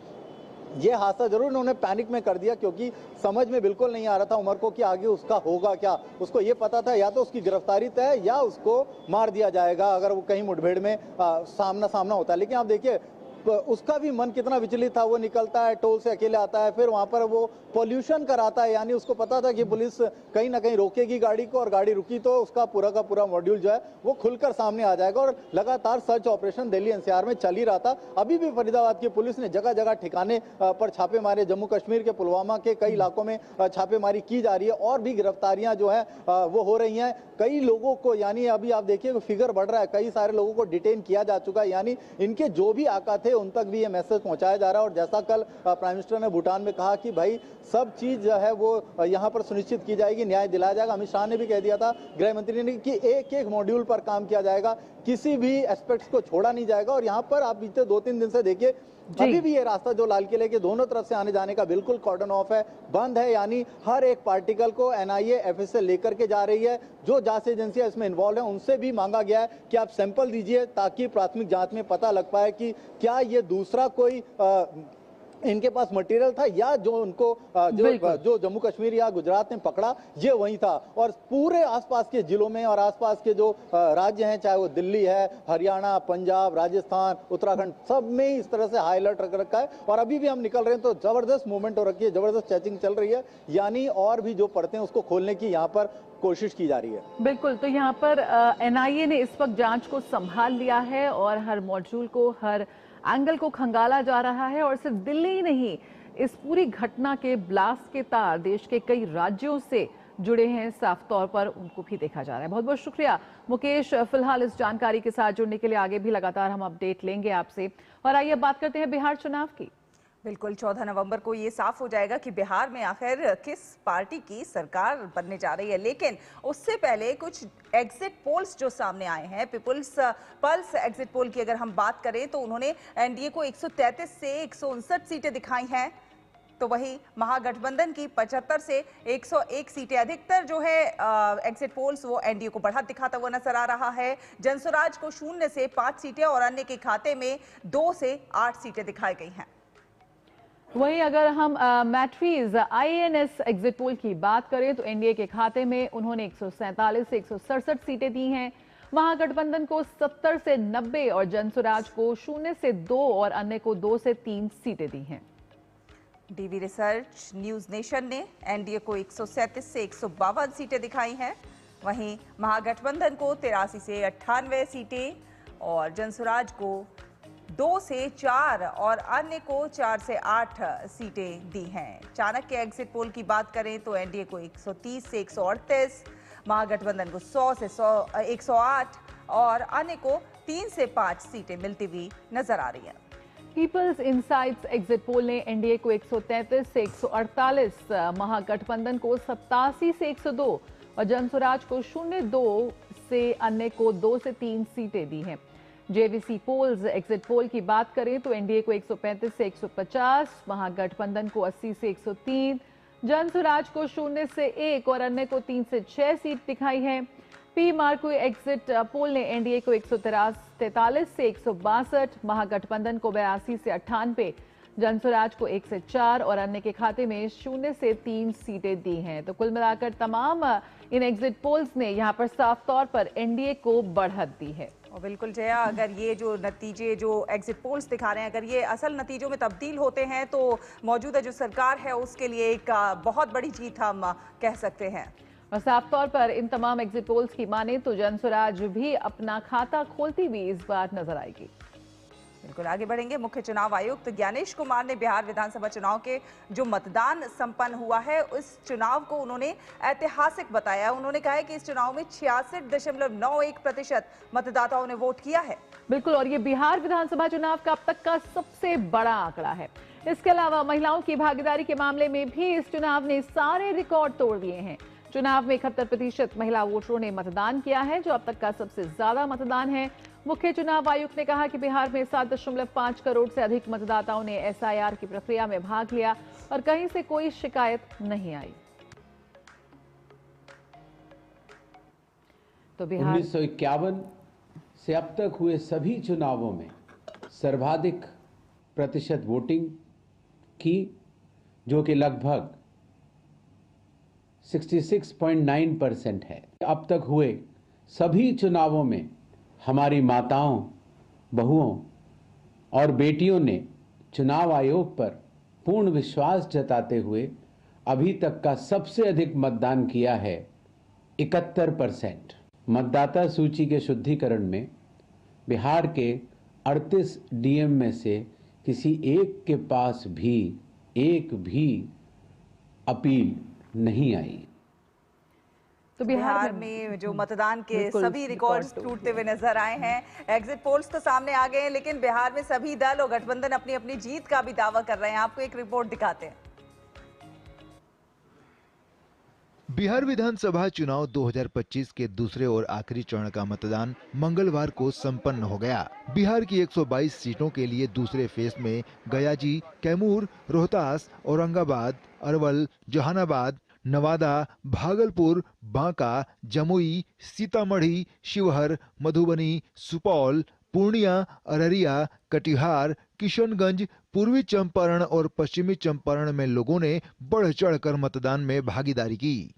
ये हादसा जरूर इन्होंने पैनिक में कर दिया, क्योंकि समझ में बिल्कुल नहीं आ रहा था उमर को कि आगे उसका होगा क्या। उसको ये पता था या तो उसकी गिरफ्तारी तय या उसको मार दिया जाएगा अगर वो कहीं मुठभेड़ में सामना होता है। लेकिन आप देखिए उसका भी मन कितना विचलित था। वो निकलता है, टोल से अकेले आता है, फिर वहां पर वो पॉल्यूशन कराता है, यानी उसको पता था कि पुलिस कहीं ना कहीं रोकेगी गाड़ी को, और गाड़ी रुकी तो उसका पूरा का पूरा मॉड्यूल जो है वो खुलकर सामने आ जाएगा। और लगातार सर्च ऑपरेशन दिल्ली एनसीआर में चल ही रहा था। अभी भी फरीदाबाद की पुलिस ने जगह जगह ठिकाने पर छापे मारे, जम्मू कश्मीर के पुलवामा के कई इलाकों में छापेमारी की जा रही है और भी गिरफ्तारियां जो है वो हो रही हैं। कई लोगों को, यानी अभी आप देखिए फिगर बढ़ रहा है, कई सारे लोगों को डिटेन किया जा चुका है, यानी इनके जो भी आका थे उन तक भी ये मैसेज पहुंचाया जा रहा है। और जैसा कल प्राइम मिनिस्टर ने भूटान में कहा कि भाई सब चीज जो है वो यहाँ पर सुनिश्चित की जाएगी, न्याय दिलाया जाएगा। अमित शाह ने भी कह दिया था, गृह मंत्री ने, कि एक एक मॉड्यूल पर काम किया जाएगा, किसी भी एस्पेक्ट्स को छोड़ा नहीं जाएगा। और यहाँ पर आप बीते 2-3 दिन से देखिए अभी भी ये रास्ता जो लाल किले के दोनों तरफ से आने जाने का बिल्कुल कॉर्डन ऑफ है, बंद है, यानी हर एक पार्टिकल को एनआईए एफएसएल लेकर के जा रही है। जो जांच एजेंसियां इसमें इन्वॉल्व है उनसे भी मांगा गया है कि आप सैंपल दीजिए ताकि प्राथमिक जांच में पता लग पाए कि क्या ये दूसरा कोई इनके पास मटेरियल था या जो उनको जो जम्मू कश्मीर या गुजरात ने पकड़ा ये वही था। और पूरे आसपास के जिलों में और आसपास के जो राज्य हैं, चाहे वो दिल्ली है, हरियाणा, पंजाब, राजस्थान, उत्तराखंड, सब में इस तरह से हाई अलर्ट रखा है। और अभी भी हम निकल रहे हैं तो जबरदस्त मूवमेंट हो रखी है, जबरदस्त चेकिंग चल रही है, यानी और भी जो पड़ते हैं उसको खोलने की यहाँ पर कोशिश की जा रही है। बिल्कुल, तो यहाँ पर एनआईए ने इस वक्त जांच को संभाल लिया है और हर मॉड्यूल को, हर एंगल को खंगाला जा रहा है। और सिर्फ दिल्ली ही नहीं, इस पूरी घटना के ब्लास्ट के तार देश के कई राज्यों से जुड़े हैं, साफ तौर पर उनको भी देखा जा रहा है। बहुत बहुत शुक्रिया मुकेश, फिलहाल इस जानकारी के साथ जुड़ने के लिए। आगे भी लगातार हम अपडेट लेंगे आपसे। और आइए बात करते हैं बिहार चुनाव की। बिल्कुल, 14 नवंबर को ये साफ हो जाएगा कि बिहार में आखिर किस पार्टी की सरकार बनने जा रही है। लेकिन उससे पहले कुछ एग्जिट पोल्स जो सामने आए हैं, पीपुल्स पल्स एग्जिट पोल की अगर हम बात करें तो उन्होंने एनडीए को 133 से 159 सीटें दिखाई हैं, तो वही महागठबंधन की 75 से 101 सीटें। अधिकतर जो है एग्जिट पोल्स वो एनडीए को बढ़त दिखाता हुआ नजर आ रहा है। जनसुराज को 0 से 5 सीटें और अन्य के खाते में 2 से 8 सीटें दिखाई गई हैं। वहीं अगर हम मैट्रीज IANS एग्जिट पोल की बात करें तो एनडीए के खाते में उन्होंने 147 से 167 सीटें दी हैं, महागठबंधन को 70 से 90 और जनसुराज को 0 से 2 और अन्य को 2 से 3 सीटें दी हैं। डीवी रिसर्च न्यूज नेशन ने एनडीए को 137 से 152 सीटें दिखाई हैं, वहीं महागठबंधन को 83 से 98 सीटें और जनसुराज को 2 से 4 और अन्य को 4 से 8 सीटें दी हैं। चाणक्य एग्जिट पोल की बात करें तो एनडीए को 130 से 138, महागठबंधन को 100 से 108 और अन्य को 3 से 5 सीटें मिलती हुई नजर आ रही हैं। पीपल्स इनसाइट्स एग्जिट पोल ने एनडीए को 133 से 148, महागठबंधन को 87 से 102 और जनसुराज को 02 से अन्य को 2 से 3 सीटें दी हैं। जेवीसी पोल्स एग्जिट पोल की बात करें तो एनडीए को 135 से 150, महागठबंधन को 80 से 103, जनसुराज को 0 से 1 और अन्य को 3 से 6 सीट दिखाई है। पी मार्को एग्जिट पोल ने एनडीए को 143 से 162, महागठबंधन को 82 से 98, जनसुराज को 1 से 4 और अन्य के खाते में 0 से 3 सीटें दी हैं। तो कुल मिलाकर तमाम इन एग्जिट पोल्स ने यहां पर साफ तौर पर एनडीए को बढ़त दी है। और बिल्कुल जया, अगर ये जो नतीजे जो एग्जिट पोल्स दिखा रहे हैं, अगर ये असल नतीजों में तब्दील होते हैं तो मौजूदा जो सरकार है उसके लिए एक बहुत बड़ी जीत हम कह सकते हैं। और साफ तौर पर इन तमाम एग्जिट पोल्स की माने तो जनसुराज भी अपना खाता खोलती हुई इस बार नजर आएगी। बिल्कुल आगे बढ़ेंगे। मुख्य चुनाव आयुक्त ज्ञानेश कुमार ने बिहार विधानसभा चुनाव के जो मतदान संपन्न हुआ है उस चुनाव को उन्होंने ऐतिहासिक बताया। उन्होंने कहा है कि इस चुनाव में 66.91% मतदाताओं ने वोट किया है। बिल्कुल, और ये बिहार विधानसभा चुनाव का अब तक का सबसे बड़ा आंकड़ा है। इसके अलावा महिलाओं की भागीदारी के मामले में भी इस चुनाव ने सारे रिकॉर्ड तोड़ दिए हैं। चुनाव में 71% महिला वोटरों ने मतदान किया है, जो अब तक का सबसे ज्यादा मतदान है। मुख्य चुनाव आयुक्त ने कहा कि बिहार में 7.5 करोड़ से अधिक मतदाताओं ने एसआईआर की प्रक्रिया में भाग लिया और कहीं से कोई शिकायत नहीं आई। तो बिहार 1951 से अब तक हुए सभी चुनावों में सर्वाधिक प्रतिशत वोटिंग की, जो कि लगभग 66.9% है। अब तक हुए सभी चुनावों में हमारी माताओं, बहुओं और बेटियों ने चुनाव आयोग पर पूर्ण विश्वास जताते हुए अभी तक का सबसे अधिक मतदान किया है, 71%। मतदाता सूची के शुद्धिकरण में बिहार के 38 डीएम में से किसी एक के पास भी एक भी अपील नहीं आई। तो बिहार में जो मतदान के सभी रिकॉर्ड्स टूटते हुए नजर आए हैं। एग्जिट पोल्स तो सामने आ गए हैं, लेकिन बिहार में सभी दल और गठबंधन अपनी अपनी जीत का भी दावा कर रहे हैं। आपको एक रिपोर्ट दिखाते हैं। बिहार विधानसभा चुनाव 2025 के दूसरे और आखिरी चरण का मतदान मंगलवार को संपन्न हो गया। बिहार की 122 सीटों के लिए दूसरे फेज में गयाजी, कैमूर, रोहतास, औरंगाबाद, अरवल, जहानाबाद, नवादा, भागलपुर, बांका, जमुई, सीतामढ़ी, शिवहर, मधुबनी, सुपौल, पूर्णिया, अररिया, कटिहार, किशनगंज, पूर्वी चंपारण और पश्चिमी चंपारण में लोगों ने बढ़ चढ़कर मतदान में भागीदारी की।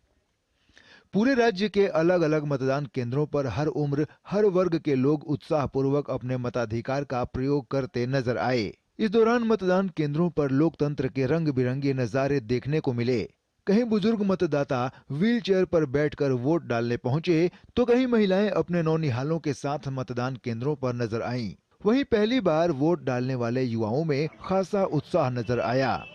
पूरे राज्य के अलग अलग मतदान केंद्रों पर हर उम्र, हर वर्ग के लोग उत्साहपूर्वक अपने मताधिकार का प्रयोग करते नजर आए। इस दौरान मतदान केंद्रों पर लोकतंत्र के रंग बिरंगे नजारे देखने को मिले। कहीं बुजुर्ग मतदाता व्हील चेयर पर बैठकर वोट डालने पहुंचे, तो कहीं महिलाएं अपने नौनिहालों के साथ मतदान केंद्रों पर नजर आईं। वहीं पहली बार वोट डालने वाले युवाओं में खासा उत्साह नजर आया।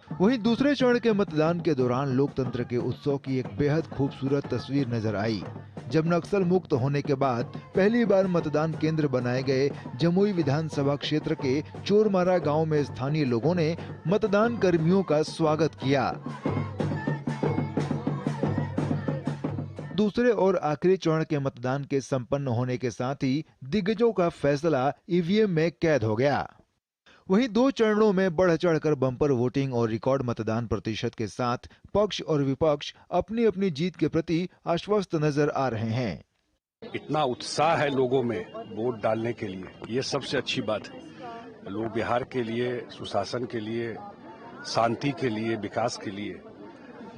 वहीं दूसरे चरण के मतदान के दौरान लोकतंत्र के उत्सव की एक बेहद खूबसूरत तस्वीर नजर आई, जब नक्सल मुक्त होने के बाद पहली बार मतदान केंद्र बनाए गए जमुई विधानसभा क्षेत्र के चोरमारा गांव में स्थानीय लोगों ने मतदान कर्मियों का स्वागत किया। दूसरे और आखिरी चरण के मतदान के संपन्न होने के साथ ही दिग्गजों का फैसला ईवीएम में कैद हो गया। वहीं 2 चरणों में बढ़ चढ़कर बम्पर वोटिंग और रिकॉर्ड मतदान प्रतिशत के साथ पक्ष और विपक्ष अपनी अपनी जीत के प्रति आश्वस्त नजर आ रहे हैं। इतना उत्साह है लोगों में वोट डालने के लिए, ये सबसे अच्छी बात है। लोग बिहार के लिए, सुशासन के लिए, शांति के लिए, विकास के लिए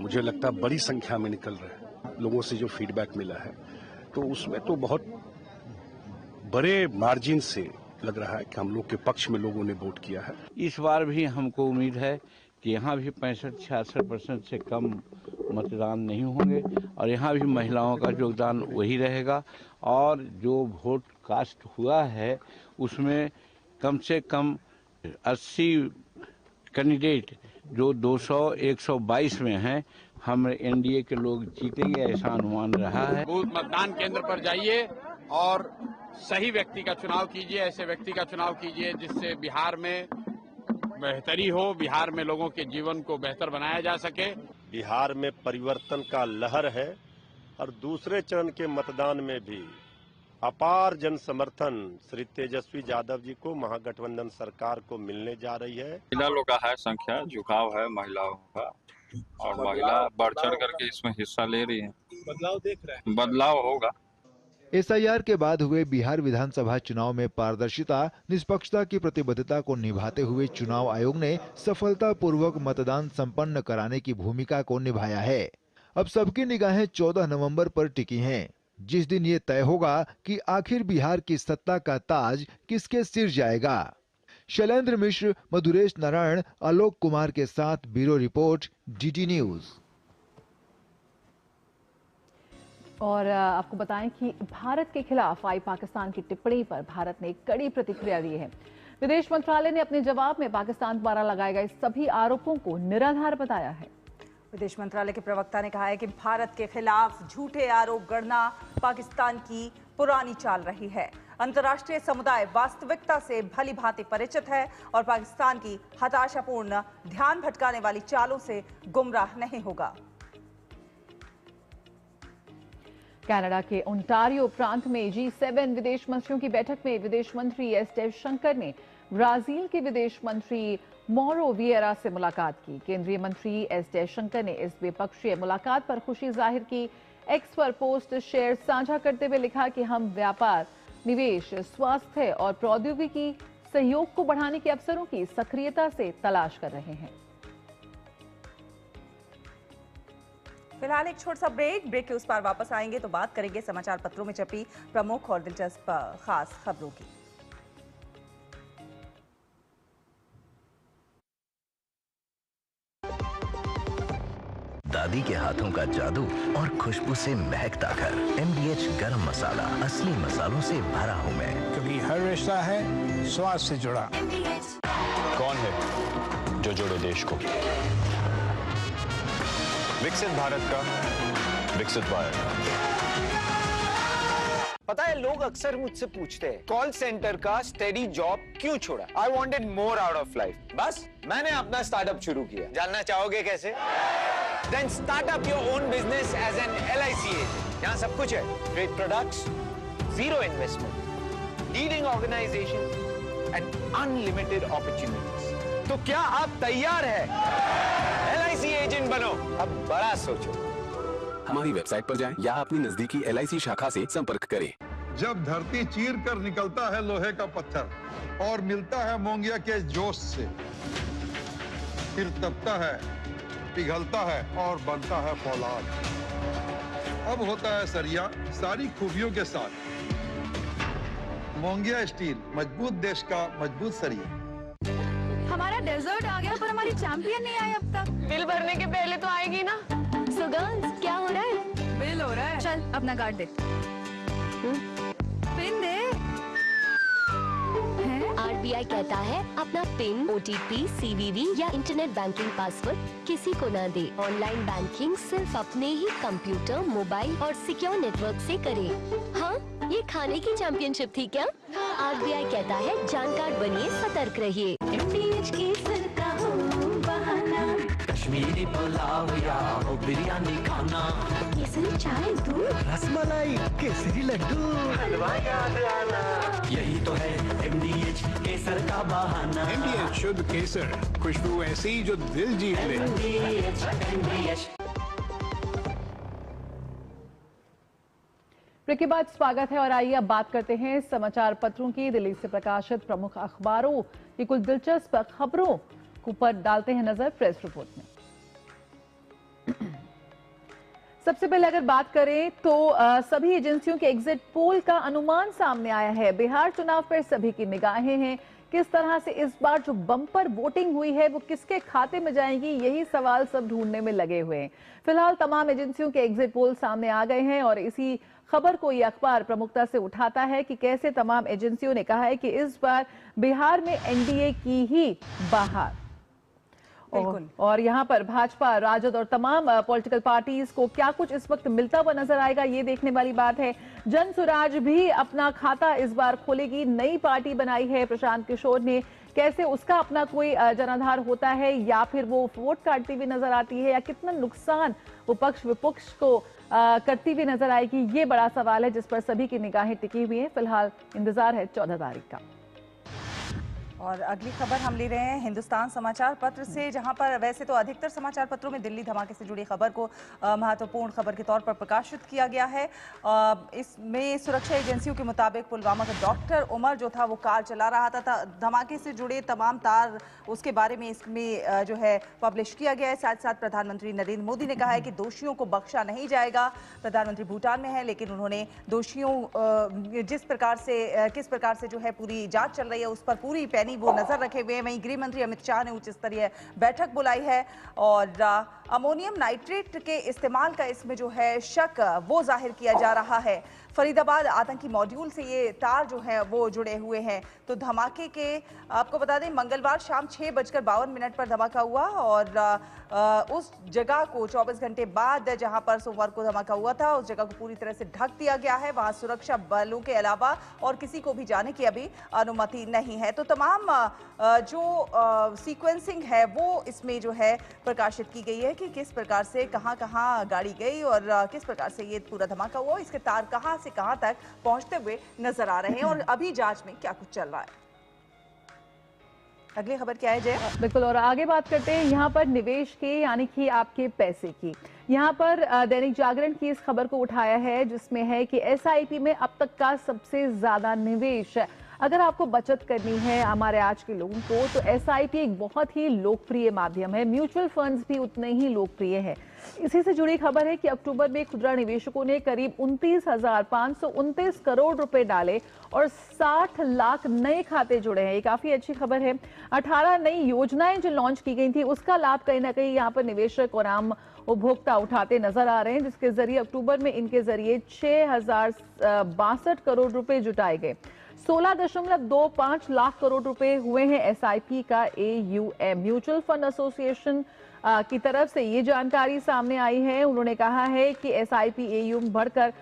मुझे लगता है बड़ी संख्या में निकल रहे हैं। लोगों से जो फीडबैक मिला है तो उसमें तो बहुत बड़े मार्जिन से लग रहा है कि हम लोग के पक्ष में लोगों ने वोट किया है। इस बार भी हमको उम्मीद है कि यहाँ भी 65-66% से कम मतदान नहीं होंगे और यहाँ भी महिलाओं का योगदान वही रहेगा। और जो वोट कास्ट हुआ है उसमें कम से कम 80 कैंडिडेट जो 200-122 में हैं, हम एनडीए के लोग जीतेंगे ऐसा अनुमान रहा है। बूथ मतदान केंद्र पर जाइए और सही व्यक्ति का चुनाव कीजिए, ऐसे व्यक्ति का चुनाव कीजिए जिससे बिहार में बेहतरी हो, बिहार में लोगों के जीवन को बेहतर बनाया जा सके। बिहार में परिवर्तन का लहर है और दूसरे चरण के मतदान में भी अपार जन समर्थन श्री तेजस्वी यादव जी को, महागठबंधन सरकार को मिलने जा रही है। महिला लोग का है संख्या, झुकाव है महिलाओं का और महिला बढ़ चढ़ करके इसमें हिस्सा ले रही है। बदलाव देख रहे हैं, बदलाव होगा। एसआईआर के बाद हुए बिहार विधानसभा चुनाव में पारदर्शिता, निष्पक्षता की प्रतिबद्धता को निभाते हुए चुनाव आयोग ने सफलतापूर्वक मतदान संपन्न कराने की भूमिका को निभाया है। अब सबकी निगाहें 14 नवंबर पर टिकी हैं, जिस दिन ये तय होगा कि आखिर बिहार की सत्ता का ताज किसके सिर जाएगा। शैलेंद्र मिश्र, मधुरेश नारायण, आलोक कुमार के साथ ब्यूरो रिपोर्ट, डीडी न्यूज। और आपको बताएं कि भारत के खिलाफ आई पाकिस्तान की टिप्पणी पर भारत ने कड़ी प्रतिक्रिया दी है। विदेश मंत्रालय ने अपने जवाब में पाकिस्तान द्वारा लगाए गए सभी आरोपों को निराधार बताया है। विदेश मंत्रालय के प्रवक्ता ने कहा है कि भारत के खिलाफ झूठे आरोप गढ़ना पाकिस्तान की पुरानी चाल रही है। अंतर्राष्ट्रीय समुदाय वास्तविकता से भली भांति परिचित है और पाकिस्तान की हताशापूर्ण, ध्यान भटकाने वाली चालों से गुमराह नहीं होगा। कनाडा के ओंटारियो प्रांत में G7 विदेश मंत्रियों की बैठक में विदेश मंत्री एस जयशंकर ने ब्राजील के विदेश मंत्री मोरो वियरा से मुलाकात की। केंद्रीय मंत्री एस जयशंकर ने इस द्विपक्षीय मुलाकात पर खुशी जाहिर की। एक्स पर पोस्ट शेयर साझा करते हुए लिखा कि हम व्यापार, निवेश, स्वास्थ्य और प्रौद्योगिकी सहयोग को बढ़ाने के अवसरों की सक्रियता से तलाश कर रहे हैं। फिलहाल एक छोटा सा ब्रेक के उस पार वापस आएंगे तो बात करेंगे समाचार पत्रों में छपी प्रमुख और दिलचस्प खास खबरों की। दादी के हाथों का जादू और खुशबू से महकता घर। MDH गरम मसाला, असली मसालों से भरा हूँ मैं, क्योंकि हर रिश्ता है स्वाद से जुड़ा। कौन है जो जोड़े देश को? विकसित भारत का विकसित भारत। पता है, लोग अक्सर मुझसे पूछते हैं कॉल सेंटर का स्टेडी जॉब क्यों छोड़ा। I wanted more out of life. बस मैंने अपना स्टार्टअप शुरू किया। जानना चाहोगे कैसे? Then start up your own business as an LIC agent. यहाँ सब कुछ है। Great products, zero investment, leading organization and unlimited opportunities. तो क्या आप तैयार हैं? LIC एजेंट बनो। अब बड़ा सोचो। हमारी वेबसाइट पर जाएं या अपनी नजदीकी LIC शाखा से संपर्क करें। जब धरती चीर कर निकलता है लोहे का पत्थर और मिलता है मोंगिया के जोश से, फिर तपता है, पिघलता है और बनता है फौलाद। अब होता है सरिया सारी खूबियों के साथ। मोंगिया स्टील, मजबूत देश का मजबूत सरिया। हमारा डेजर्ट आ गया पर हमारी चैंपियन नहीं आई अब तक। बिल भरने के पहले तो आएगी ना। So girls, क्या हो रहा है? बिल हो रहा है। चल अपना कार्ड दे। पिन दे। RBI कहता है अपना पिन, OTP, CVV या इंटरनेट बैंकिंग पासवर्ड किसी को ना दे। ऑनलाइन बैंकिंग सिर्फ अपने ही कंप्यूटर, मोबाइल और सिक्योर नेटवर्क से करे। हाँ, ये खाने की चैंपियनशिप थी क्या? RBI कहता है जानकार बनिए, सतर्क रहिए। MDH की सरकार बहाना, कश्मीरी पुलाव या हो बिरयानी खाना, केसरी चाय दूध, रसमलाई, केसरी लड्डू, हलवा याद आना, यही तो है MDH केसर का बहाना। MDH शुद्ध केसर, खुशबू ऐसी जो दिल जीत ले। MDH। ब्रेक के बाद स्वागत है और आइए अब बात करते हैं समाचार पत्रों की। दिल्ली से प्रकाशित प्रमुख अखबारों की कुछ दिलचस्प खबरों को पर डालते हैं नजर प्रेस रिपोर्ट में। सबसे पहले अगर बात करें तो सभी एजेंसियों के एग्जिट पोल का अनुमान सामने आया है। बिहार चुनाव पर सभी की निगाहें हैं। किस तरह से इस बार जो बम्पर वोटिंग हुई है वो किसके खाते में जाएगी, यही सवाल सब ढूंढने में लगे हुए हैं। फिलहाल तमाम एजेंसियों के एग्जिट पोल सामने आ गए हैं और इसी खबर को ये अखबार प्रमुखता से उठाता है कि कैसे तमाम एजेंसियों ने कहा है कि इस बार बिहार में एनडीए की ही बहार। और यहाँ पर भाजपा, राजद और तमाम पॉलिटिकल पार्टीज को क्या कुछ इस वक्त मिलता हुआ नजर आएगा, ये देखने वाली बात है। जन स्वराज भी अपना खाता इस बार खोलेगी। नई पार्टी बनाई है प्रशांत किशोर ने। कैसे उसका अपना कोई जनाधार होता है या फिर वो वोट काटती हुई नजर आती है या कितना नुकसान वो पक्ष विपक्ष को करती हुई नजर आएगी, ये बड़ा सवाल है जिस पर सभी की निगाहें टिकी हुई हैं। फिलहाल इंतजार है 14 तारीख का। और अगली खबर हम ले रहे हैं हिंदुस्तान समाचार पत्र से, जहां पर वैसे तो अधिकतर समाचार पत्रों में दिल्ली धमाके से जुड़ी खबर को महत्वपूर्ण खबर के तौर पर प्रकाशित किया गया है। इसमें सुरक्षा एजेंसियों के मुताबिक पुलवामा का डॉक्टर उमर जो था वो कार चला रहा था, धमाके से जुड़े तमाम तार उसके बारे में इसमें जो है पब्लिश किया गया है। साथ साथ प्रधानमंत्री नरेंद्र मोदी ने कहा है कि दोषियों को बख्शा नहीं जाएगा। प्रधानमंत्री भूटान में है, लेकिन उन्होंने दोषियों किस प्रकार से जो है पूरी जांच चल रही है उस पर पूरी वो नजर रखे हुए हैं। वहीं गृह मंत्री अमित शाह ने उच्च स्तरीय बैठक बुलाई है और अमोनियम नाइट्रेट के इस्तेमाल का इसमें जो है शक वो जाहिर किया जा रहा है। फरीदाबाद आतंकी मॉड्यूल से ये तार जो है वो जुड़े हुए हैं। तो धमाके के आपको बता दें मंगलवार शाम 6:52 पर धमाका हुआ और उस जगह को 24 घंटे बाद जहां पर सोमवार को धमाका हुआ था उस जगह को पूरी तरह से ढक दिया गया है। वहां सुरक्षा बलों के अलावा और किसी को भी जाने की अभी अनुमति नहीं है। तो तमाम जो सीक्वेंसिंग है वो इसमें जो है प्रकाशित की गई है कि किस प्रकार से कहां गाड़ी गई और किस प्रकार से ये पूरा धमाका हुआ, इसके तार कहां से कहां तक पहुंचते हुए नजर आ रहे हैं और अभी जांच में क्या कुछ चल रहा है। अगली खबर क्या है जय? बिल्कुल, और आगे बात करते हैं यहाँ पर निवेश के, यानी कि आपके पैसे की। यहाँ पर दैनिक जागरण की इस खबर को उठाया है जिसमें है कि एसआईपी में अब तक का सबसे ज्यादा निवेश। अगर आपको बचत करनी है हमारे आज के लोगों को तो एसआईपी एक बहुत ही लोकप्रिय माध्यम है। म्यूचुअल फंड्स भी उतने ही लोकप्रिय है। इसी से जुड़ी खबर है कि अक्टूबर में खुदरा निवेशकों ने करीब 29,529 करोड़ रुपए डाले और 60 लाख नए खाते जुड़े हैं। ये काफी अच्छी खबर है। 18 नई योजनाएं जो लॉन्च की गई थी उसका लाभ कहीं ना कहीं यहाँ पर निवेशक और आम उपभोक्ता उठाते नजर आ रहे हैं, जिसके जरिए अक्टूबर में इनके जरिए 6,062 करोड़ रुपए जुटाए गए। 16.25 लाख करोड़ रुपए हुए हैं एसआईपी का AUM। म्यूचुअल फंड एसोसिएशन की तरफ से ये जानकारी सामने आई है। उन्होंने कहा है कि एसआईपी AUM बढ़कर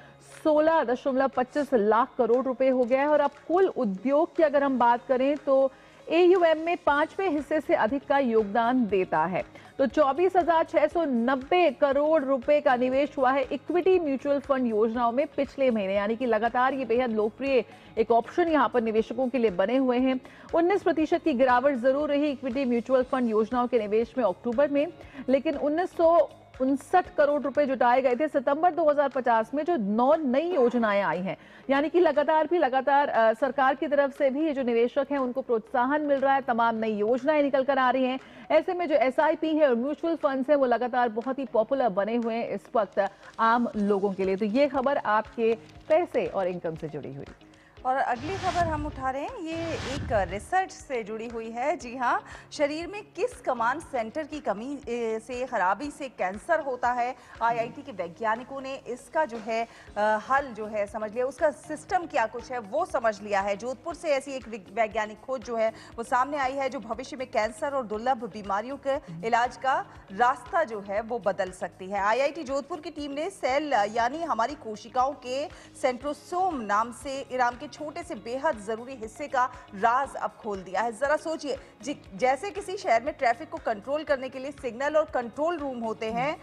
16.25 लाख करोड़ रुपए हो गया है और अब कुल उद्योग की अगर हम बात करें तो AUM में 5वें हिस्से से अधिक का योगदान देता है। तो 24,690 करोड़ रुपए का निवेश हुआ है इक्विटी म्यूचुअल फंड योजनाओं में पिछले महीने, यानी कि लगातार ये बेहद लोकप्रिय एक ऑप्शन यहां पर निवेशकों के लिए बने हुए हैं। 19% की गिरावट जरूर रही इक्विटी म्यूचुअल फंड योजनाओं के निवेश में अक्टूबर में, लेकिन 1959 करोड़ रुपए जुटाए गए थे सितंबर 2050 में जो 9 नई योजनाएं आई हैं। यानी कि लगातार सरकार की तरफ से भी ये जो निवेशक हैं उनको प्रोत्साहन मिल रहा है, तमाम नई योजनाएं निकल कर आ रही हैं। ऐसे में जो एसआईपी है और म्यूचुअल फंड्स हैं वो लगातार बहुत ही पॉपुलर बने हुए हैं इस वक्त आम लोगों के लिए। तो ये खबर आपके पैसे और इनकम से जुड़ी हुई। और अगली खबर हम उठा रहे हैं, ये एक रिसर्च से जुड़ी हुई है। जी हाँ, शरीर में किस कमांड सेंटर की कमी से खराबी से कैंसर होता है। आईआईटी के वैज्ञानिकों ने इसका जो है हल जो है समझ लिया, उसका सिस्टम क्या कुछ है वो समझ लिया है। जोधपुर से ऐसी एक वैज्ञानिक खोज जो है वो सामने आई है जो भविष्य में कैंसर और दुर्लभ बीमारियों के इलाज का रास्ता जो है वो बदल सकती है। आईआईटी जोधपुर की टीम ने सेल यानी हमारी कोशिकाओं के सेंट्रोसोम नाम के छोटे से बेहद जरूरी हिस्से का राज अब खोल दिया है। जरा सोचिए, जैसे किसी शहर में ट्रैफिक को कंट्रोल करने के लिए सिग्नल और कंट्रोल रूम होते हैं,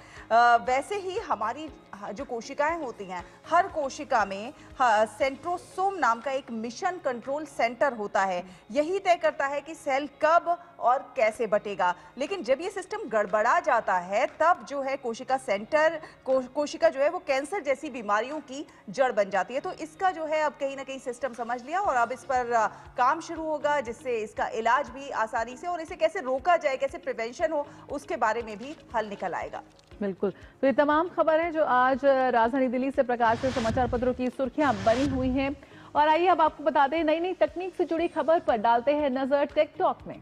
वैसे ही हमारी जो कोशिकाएं होती हैं, हर कोशिका में सेंट्रोसोम नाम का एक मिशन कंट्रोल सेंटर होता है। यही तय करता है कि सेल कब और कैसे बटेगा। लेकिन जब ये सिस्टम गड़बड़ा जाता है तब जो है कोशिका जो है वो कैंसर जैसी बीमारियों की जड़ बन जाती है। तो इसका जो है अब कहीं ना कहीं सिस्टम समझ लिया और अब इस पर काम शुरू होगा, जिससे इसका इलाज भी आसानी से और इसे कैसे रोका जाए, कैसे प्रिवेंशन हो, उसके बारे में भी हल निकल आएगा। बिल्कुल, तो ये तमाम खबरें जो आज राजधानी दिल्ली से प्रकाशित समाचार पत्रों की सुर्खियां बनी हुई हैं। और आइए अब आपको बता दें नई तकनीक से जुड़ी खबर पर डालते हैं नजर टेक टॉक में।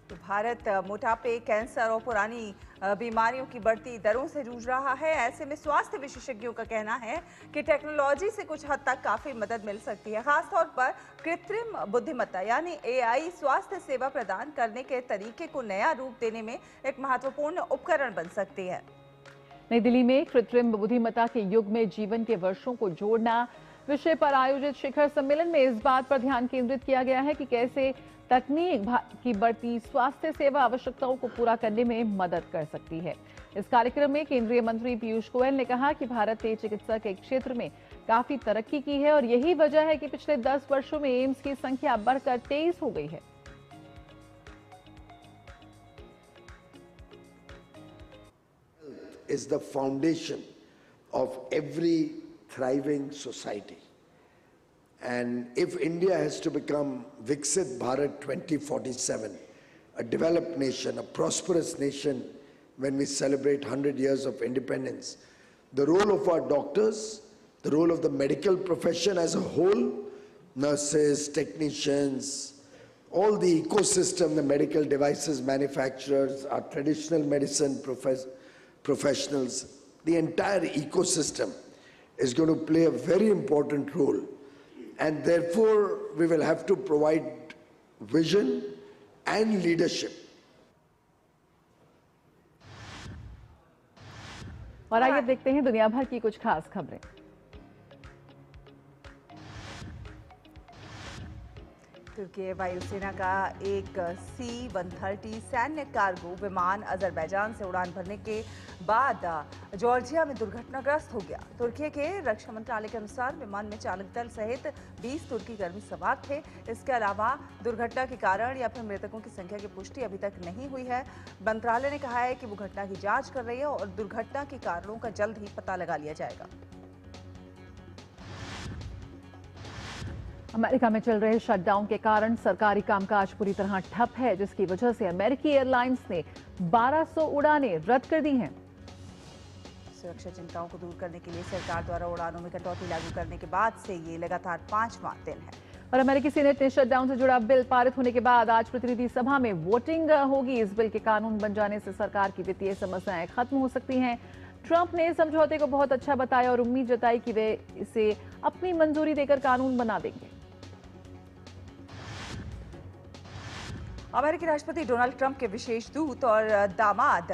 तो भारत मोटापे, कैंसर और पुरानी बीमारियों की बढ़ती दरों से जूझ रहा है। ऐसे में स्वास्थ्य विशेषज्ञों का कहना है कि टेक्नोलॉजी से कुछ हद तक काफी मदद मिल सकती है। खासतौर पर कृत्रिम बुद्धिमत्ता यानी AI स्वास्थ्य सेवा प्रदान करने के तरीके को नया रूप देने में एक महत्वपूर्ण उपकरण बन सकती है। नई दिल्ली में कृत्रिम बुद्धिमत्ता के युग में जीवन के वर्षों को जोड़ना विषय पर आयोजित शिखर सम्मेलन में इस बात पर ध्यान केंद्रित किया गया है कि कैसे तकनीक की बढ़ती स्वास्थ्य सेवा आवश्यकताओं को पूरा करने में मदद कर सकती है। इस कार्यक्रम में केंद्रीय मंत्री पीयूष गोयल ने कहा कि भारत ने चिकित्सा के क्षेत्र में काफी तरक्की की है और यही वजह है कि पिछले 10 वर्षों में एम्स की संख्या बढ़कर 23 हो गई है। Is the foundation of every thriving society. And if India has to become Viksit Bharat 2047, a developed nation, a prosperous nation, when we celebrate 100 years of independence, the role of our doctors, the role of the medical profession as a whole, nurses, technicians, all the ecosystem, the medical devices manufacturers, our traditional medicine professionals, the entire ecosystem is going to play a very important role. And therefore, we will have to provide vision and leadership. और आइए देखते हैं दुनिया भर की कुछ खास खबरें। तुर्की वायुसेना का एक C-130 सैन्य कार्गो विमान अजरबैजान से उड़ान भरने के बाद जॉर्जिया में दुर्घटनाग्रस्त हो गया। तुर्की के रक्षा मंत्रालय के अनुसार विमान में चालक दल सहित 20 तुर्की कर्मी सवार थे। इसके अलावा दुर्घटना के कारण या फिर मृतकों की संख्या की पुष्टि अभी तक नहीं हुई है। मंत्रालय ने कहा है कि वो घटना की जांच कर रही है और दुर्घटना के कारणों का जल्द ही पता लगा लिया जाएगा। अमेरिका में चल रहे शटडाउन के कारण सरकारी कामकाज पूरी तरह ठप है, जिसकी वजह से अमेरिकी एयरलाइंस ने 1200 उड़ानें रद्द कर दी हैं। सुरक्षा चिंताओं को दूर करने के लिए सरकार द्वारा उड़ानों में कटौती लागू करने के बाद से ये लगातार 5वां दिन है। और अमेरिकी सीनेट ने शटडाउन से जुड़ा बिल पारित होने के बाद आज प्रतिनिधि सभा में वोटिंग होगी। इस बिल के कानून बन जाने से सरकार की वित्तीय समस्याएं खत्म हो सकती हैं। ट्रंप ने समझौते को बहुत अच्छा बताया और उम्मीद जताई कि वे इसे अपनी मंजूरी देकर कानून बना देंगे। अमेरिकी राष्ट्रपति डोनाल्ड ट्रंप के विशेष दूत और दामाद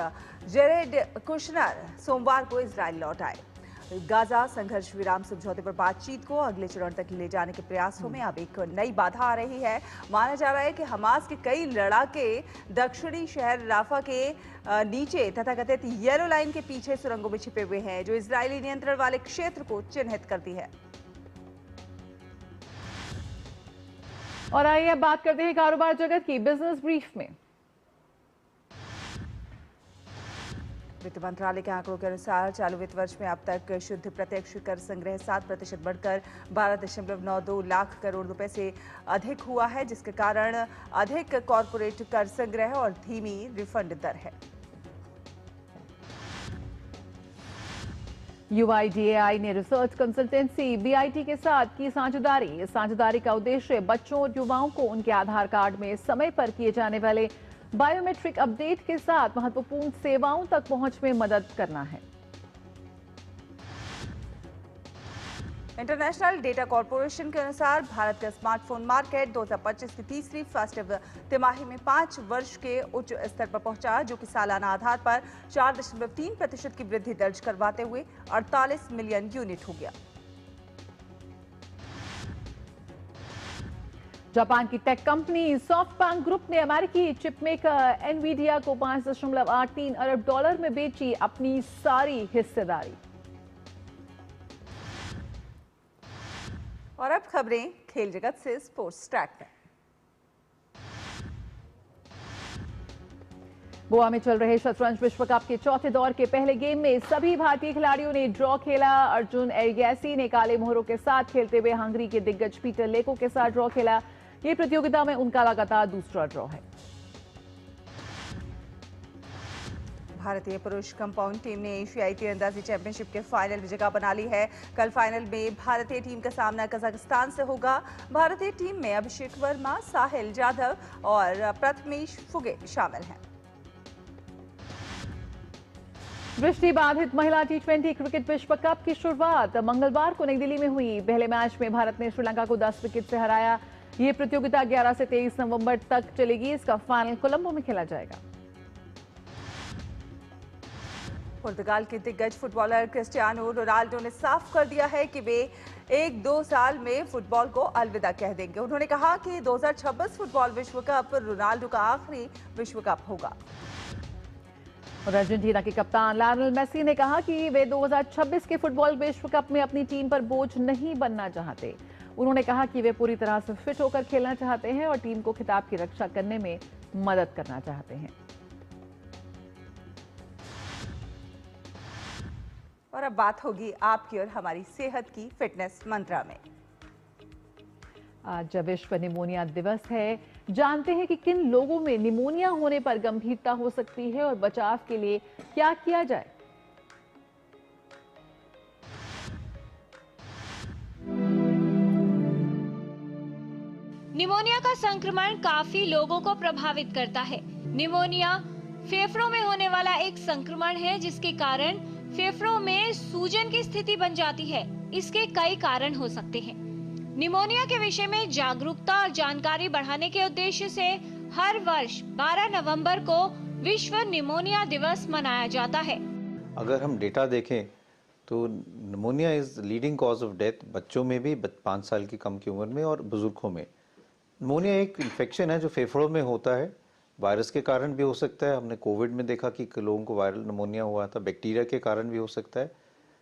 जेरेड कुशनर सोमवार को इजरायल लौट आए। गाजा संघर्ष विराम समझौते पर बातचीत को अगले चरण तक ले जाने के प्रयासों में अब एक नई बाधा आ रही है। माना जा रहा है कि हमास के कई लड़ाके दक्षिणी शहर राफा के नीचे तथाकथित येलो लाइन के पीछे सुरंगों में छिपे हुए हैं, जो इजरायली नियंत्रण वाले क्षेत्र को चिन्हित करती है। और आइए अब बात करते हैं कारोबार जगत की बिजनेस ब्रीफ में। वित्त मंत्रालय के आंकड़ों के अनुसार चालू वित्त वर्ष में अब तक शुद्ध प्रत्यक्ष कर संग्रह 7% बढ़कर 12.92 लाख करोड़ रुपए से अधिक हुआ है, जिसके कारण अधिक कॉरपोरेट कर संग्रह और धीमी रिफंड दर है। UIDAI ने रिसर्च कंसल्टेंसी BIT के साथ की साझेदारी। इस साझेदारी का उद्देश्य बच्चों और युवाओं को उनके आधार कार्ड में समय पर किए जाने वाले बायोमेट्रिक अपडेट के साथ महत्वपूर्ण सेवाओं तक पहुंच में मदद करना है। इंटरनेशनल डेटा कॉरपोरेशन के अनुसार भारत का स्मार्टफोन मार्केट 2025 की तीसरी फर्स्ट तिमाही में 5 वर्ष के उच्च स्तर पर पहुंचा, जो कि सालाना आधार पर 4.3% की वृद्धि दर्ज करवाते हुए 48 मिलियन यूनिट हो गया। जापान की टेक कंपनी सॉफ्टबैंक ग्रुप ने अमेरिकी चिप मेकर एनवीडिया को $5.83 अरब में बेची अपनी सारी हिस्सेदारी। और अब खबरें खेल जगत से स्पोर्ट्स ट्रैक में। गोवा में चल रहे शतरंज विश्व कप के चौथे दौर के पहले गेम में सभी भारतीय खिलाड़ियों ने ड्रॉ खेला। अर्जुन एरिगैसी ने काले मोहरों के साथ खेलते हुए हंगरी के दिग्गज पीटर लेको के साथ ड्रॉ खेला। ये प्रतियोगिता में उनका लगातार दूसरा ड्रॉ है। भारतीय पुरुष कंपाउंड टीम ने एशियाई तीरंदाजी चैंपियनशिप के फाइनल में जगह बना ली है। कल फाइनल में भारतीय टीम का सामना कजाकिस्तान से होगा। भारतीय टीम में अभिषेक वर्मा, साहिल जाधव और प्रथमेश फुगे शामिल हैं। दृष्टि बाधित महिला T20 क्रिकेट विश्व कप की शुरुआत मंगलवार को नई दिल्ली में हुई। पहले मैच में भारत ने श्रीलंका को 10 विकेट से हराया। ये प्रतियोगिता 11 से 23 नवंबर तक चलेगी। इसका फाइनल कोलंबो में खेला जाएगा। पुर्तगाल के दिग्गज फुटबॉलर क्रिस्टियानो रोनाल्डो ने साफ कर दिया है कि वे 1-2 साल में फुटबॉल को अलविदा कह देंगे। उन्होंने कहा कि 2026 फुटबॉल विश्व कप रोनाल्डो का आखिरी विश्व कप होगा। और अर्जेंटीना के कप्तान लायनल मेसी ने कहा कि वे 2026 के फुटबॉल विश्व कप में अपनी टीम पर बोझ नहीं बनना चाहते। उन्होंने कहा कि वे पूरी तरह से फिट होकर खेलना चाहते हैं और टीम को खिताब की रक्षा करने में मदद करना चाहते हैं। और अब बात होगी आपकी और हमारी सेहत की फिटनेस मंत्रा में। आज विश्व निमोनिया दिवस है। जानते हैं कि किन लोगों में निमोनिया होने पर गंभीरता हो सकती है और बचाव के लिए क्या किया जाए। निमोनिया का संक्रमण काफी लोगों को प्रभावित करता है। निमोनिया फेफड़ों में होने वाला एक संक्रमण है जिसके कारण फेफड़ों में सूजन की स्थिति बन जाती है। इसके कई कारण हो सकते हैं। निमोनिया के विषय में जागरूकता और जानकारी बढ़ाने के उद्देश्य से हर वर्ष 12 नवंबर को विश्व निमोनिया दिवस मनाया जाता है। अगर हम डेटा देखें तो pneumonia is leading cause of death बच्चों में भी 5 साल की कम की उम्र में और बुजुर्गों में। निमोनिया एक इन्फेक्शन है जो फेफड़ों में होता है। वायरस के कारण भी हो सकता है। हमने कोविड में देखा कि लोगों को वायरल निमोनिया हुआ था। बैक्टीरिया के कारण भी हो सकता है।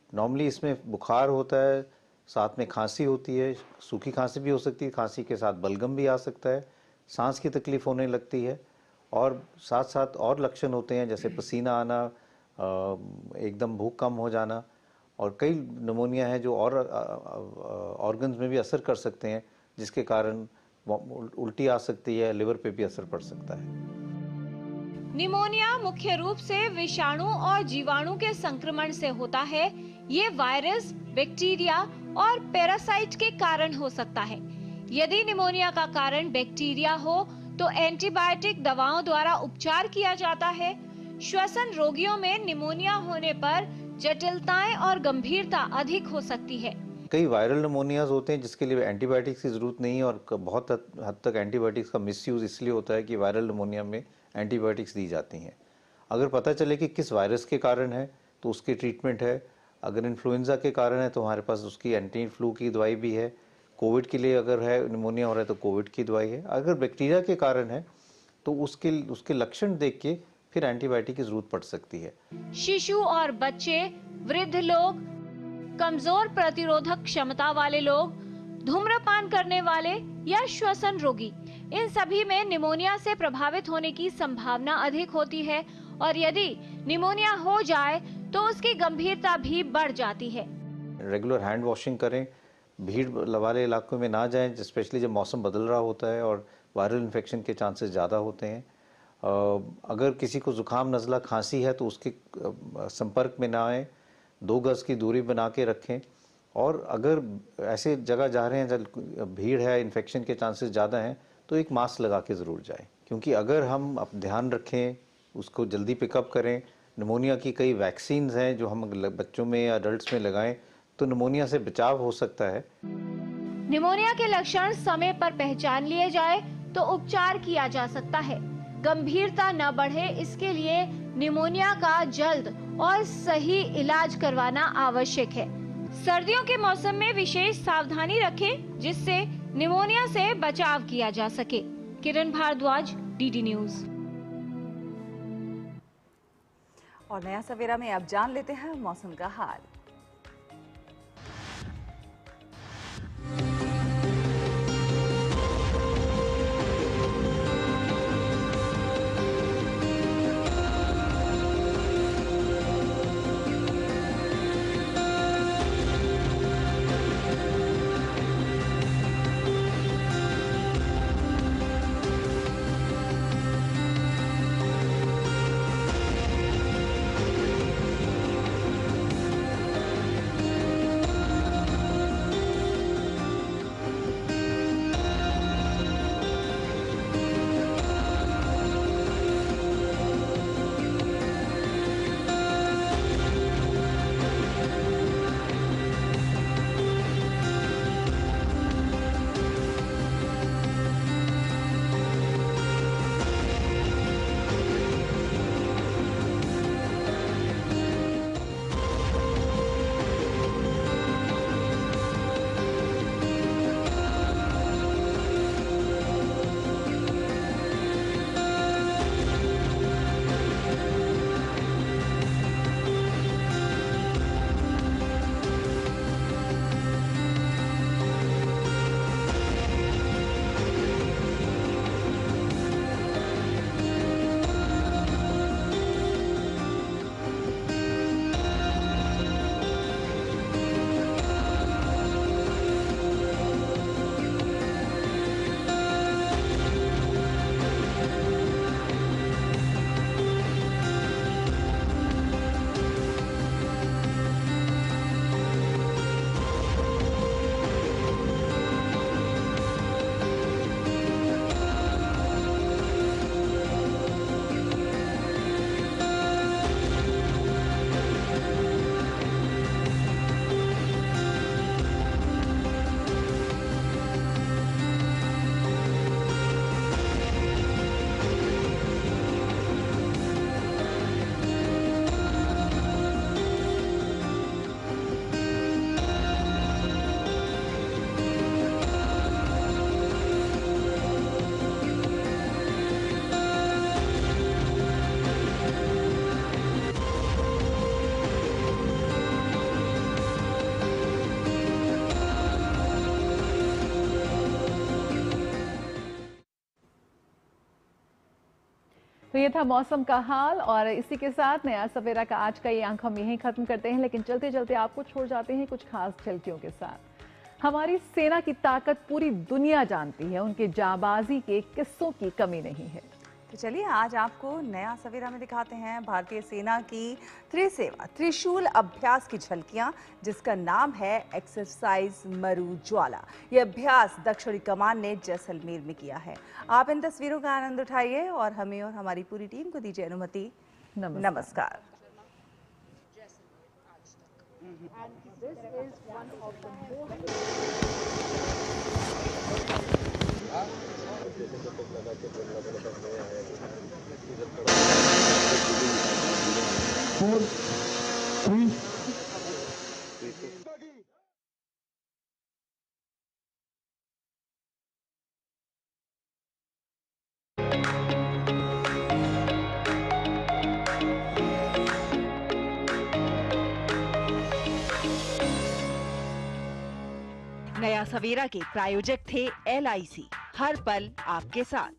नॉर्मली इसमें बुखार होता है, साथ में खांसी होती है, सूखी खांसी भी हो सकती है, खांसी के साथ बलगम भी आ सकता है, सांस की तकलीफ होने लगती है और साथ साथ और लक्षण होते हैं जैसे पसीना आना, एकदम भूख कम हो जाना और कई निमोनिया है जो और ऑर्गन्स में भी असर कर सकते हैं जिसके कारण उल्टी आ सकती है, लिवर पे भी असर पड़ सकता है। निमोनिया मुख्य रूप से विषाणु और जीवाणु के संक्रमण से होता है। ये वायरस, बैक्टीरिया और पैरासाइट के कारण हो सकता है। यदि निमोनिया का कारण बैक्टीरिया हो तो एंटीबायोटिक दवाओं द्वारा उपचार किया जाता है। श्वसन रोगियों में निमोनिया होने पर जटिलताएं और गंभीरता अधिक हो सकती है। कई वायरल निमोनियाज होते हैं जिसके लिए एंटीबायोटिक्स की जरूरत नहीं है और बहुत हद तक एंटीबायोटिक्स का मिसयूज इसलिए होता है कि वायरल निमोनिया में एंटीबायोटिक्स दी जाती हैं। अगर पता चले कि किस वायरस के कारण है तो उसकी ट्रीटमेंट है। अगर इन्फ्लुएंजा के कारण है तो हमारे पास उसकी एंटी फ्लू की दवाई भी है। कोविड के लिए अगर है निमोनिया हो रहा है तो कोविड की दवाई है। अगर बैक्टीरिया के कारण है तो उसके लक्षण देख के फिर एंटीबायोटिक की जरूरत पड़ सकती है। शिशु और बच्चे, वृद्ध लोग, कमजोर प्रतिरोधक क्षमता वाले लोग, धूम्रपान करने वाले या श्वसन रोगी, इन सभी में निमोनिया से प्रभावित होने की संभावना अधिक होती है और यदि निमोनिया हो जाए तो उसकी गंभीरता भी बढ़ जाती है। रेगुलर हैंड वॉशिंग करें, भीड़ वाले इलाकों में ना जाएं, स्पेशली जब मौसम बदल रहा होता है और वायरल इन्फेक्शन के चांसेस ज़्यादा होते हैं। अगर किसी को जुकाम, नज़ला, खांसी है तो उसके संपर्क में ना आए, 2 गज की दूरी बना के रखें और अगर ऐसे जगह जा रहे हैं जहाँ भीड़ है, इन्फेक्शन के चांसेस ज़्यादा हैं तो एक मास्क लगा के ज़रूर जाएं, क्योंकि अगर हम ध्यान रखें, उसको जल्दी पिकअप करें। निमोनिया की कई वैक्सीन्स हैं जो हम बच्चों में या अडल्ट्स में लगाएं तो निमोनिया से बचाव हो सकता है। निमोनिया के लक्षण समय पर पहचान लिए जाए तो उपचार किया जा सकता है। गंभीरता न बढ़े इसके लिए निमोनिया का जल्द और सही इलाज करवाना आवश्यक है। सर्दियों के मौसम में विशेष सावधानी रखें जिससे निमोनिया से बचाव किया जा सके। किरण भारद्वाज, डीडी न्यूज। और नया सवेरा में अब जान लेते हैं मौसम का हाल। तो ये था मौसम का हाल और इसी के साथ नया सवेरा का आज का ये अंक हम यहीं खत्म करते हैं, लेकिन चलते चलते आपको छोड़ जाते हैं कुछ खास झलकियों के साथ। हमारी सेना की ताकत पूरी दुनिया जानती है, उनके जाबाजी के किस्सों की कमी नहीं है। तो चलिए आज आपको नया सवेरा में दिखाते हैं भारतीय सेना की त्रिसेवा त्रिशूल अभ्यास की झलकियां, जिसका नाम है एक्सरसाइज मरुज्वाला। ये अभ्यास दक्षिणी कमान ने जैसलमेर में किया है। आप इन तस्वीरों का आनंद उठाइए और हमें और हमारी पूरी टीम को दीजिए अनुमति। नमस्कार। नया सवेरा के प्रायोजक थे LIC, हर पल आपके साथ।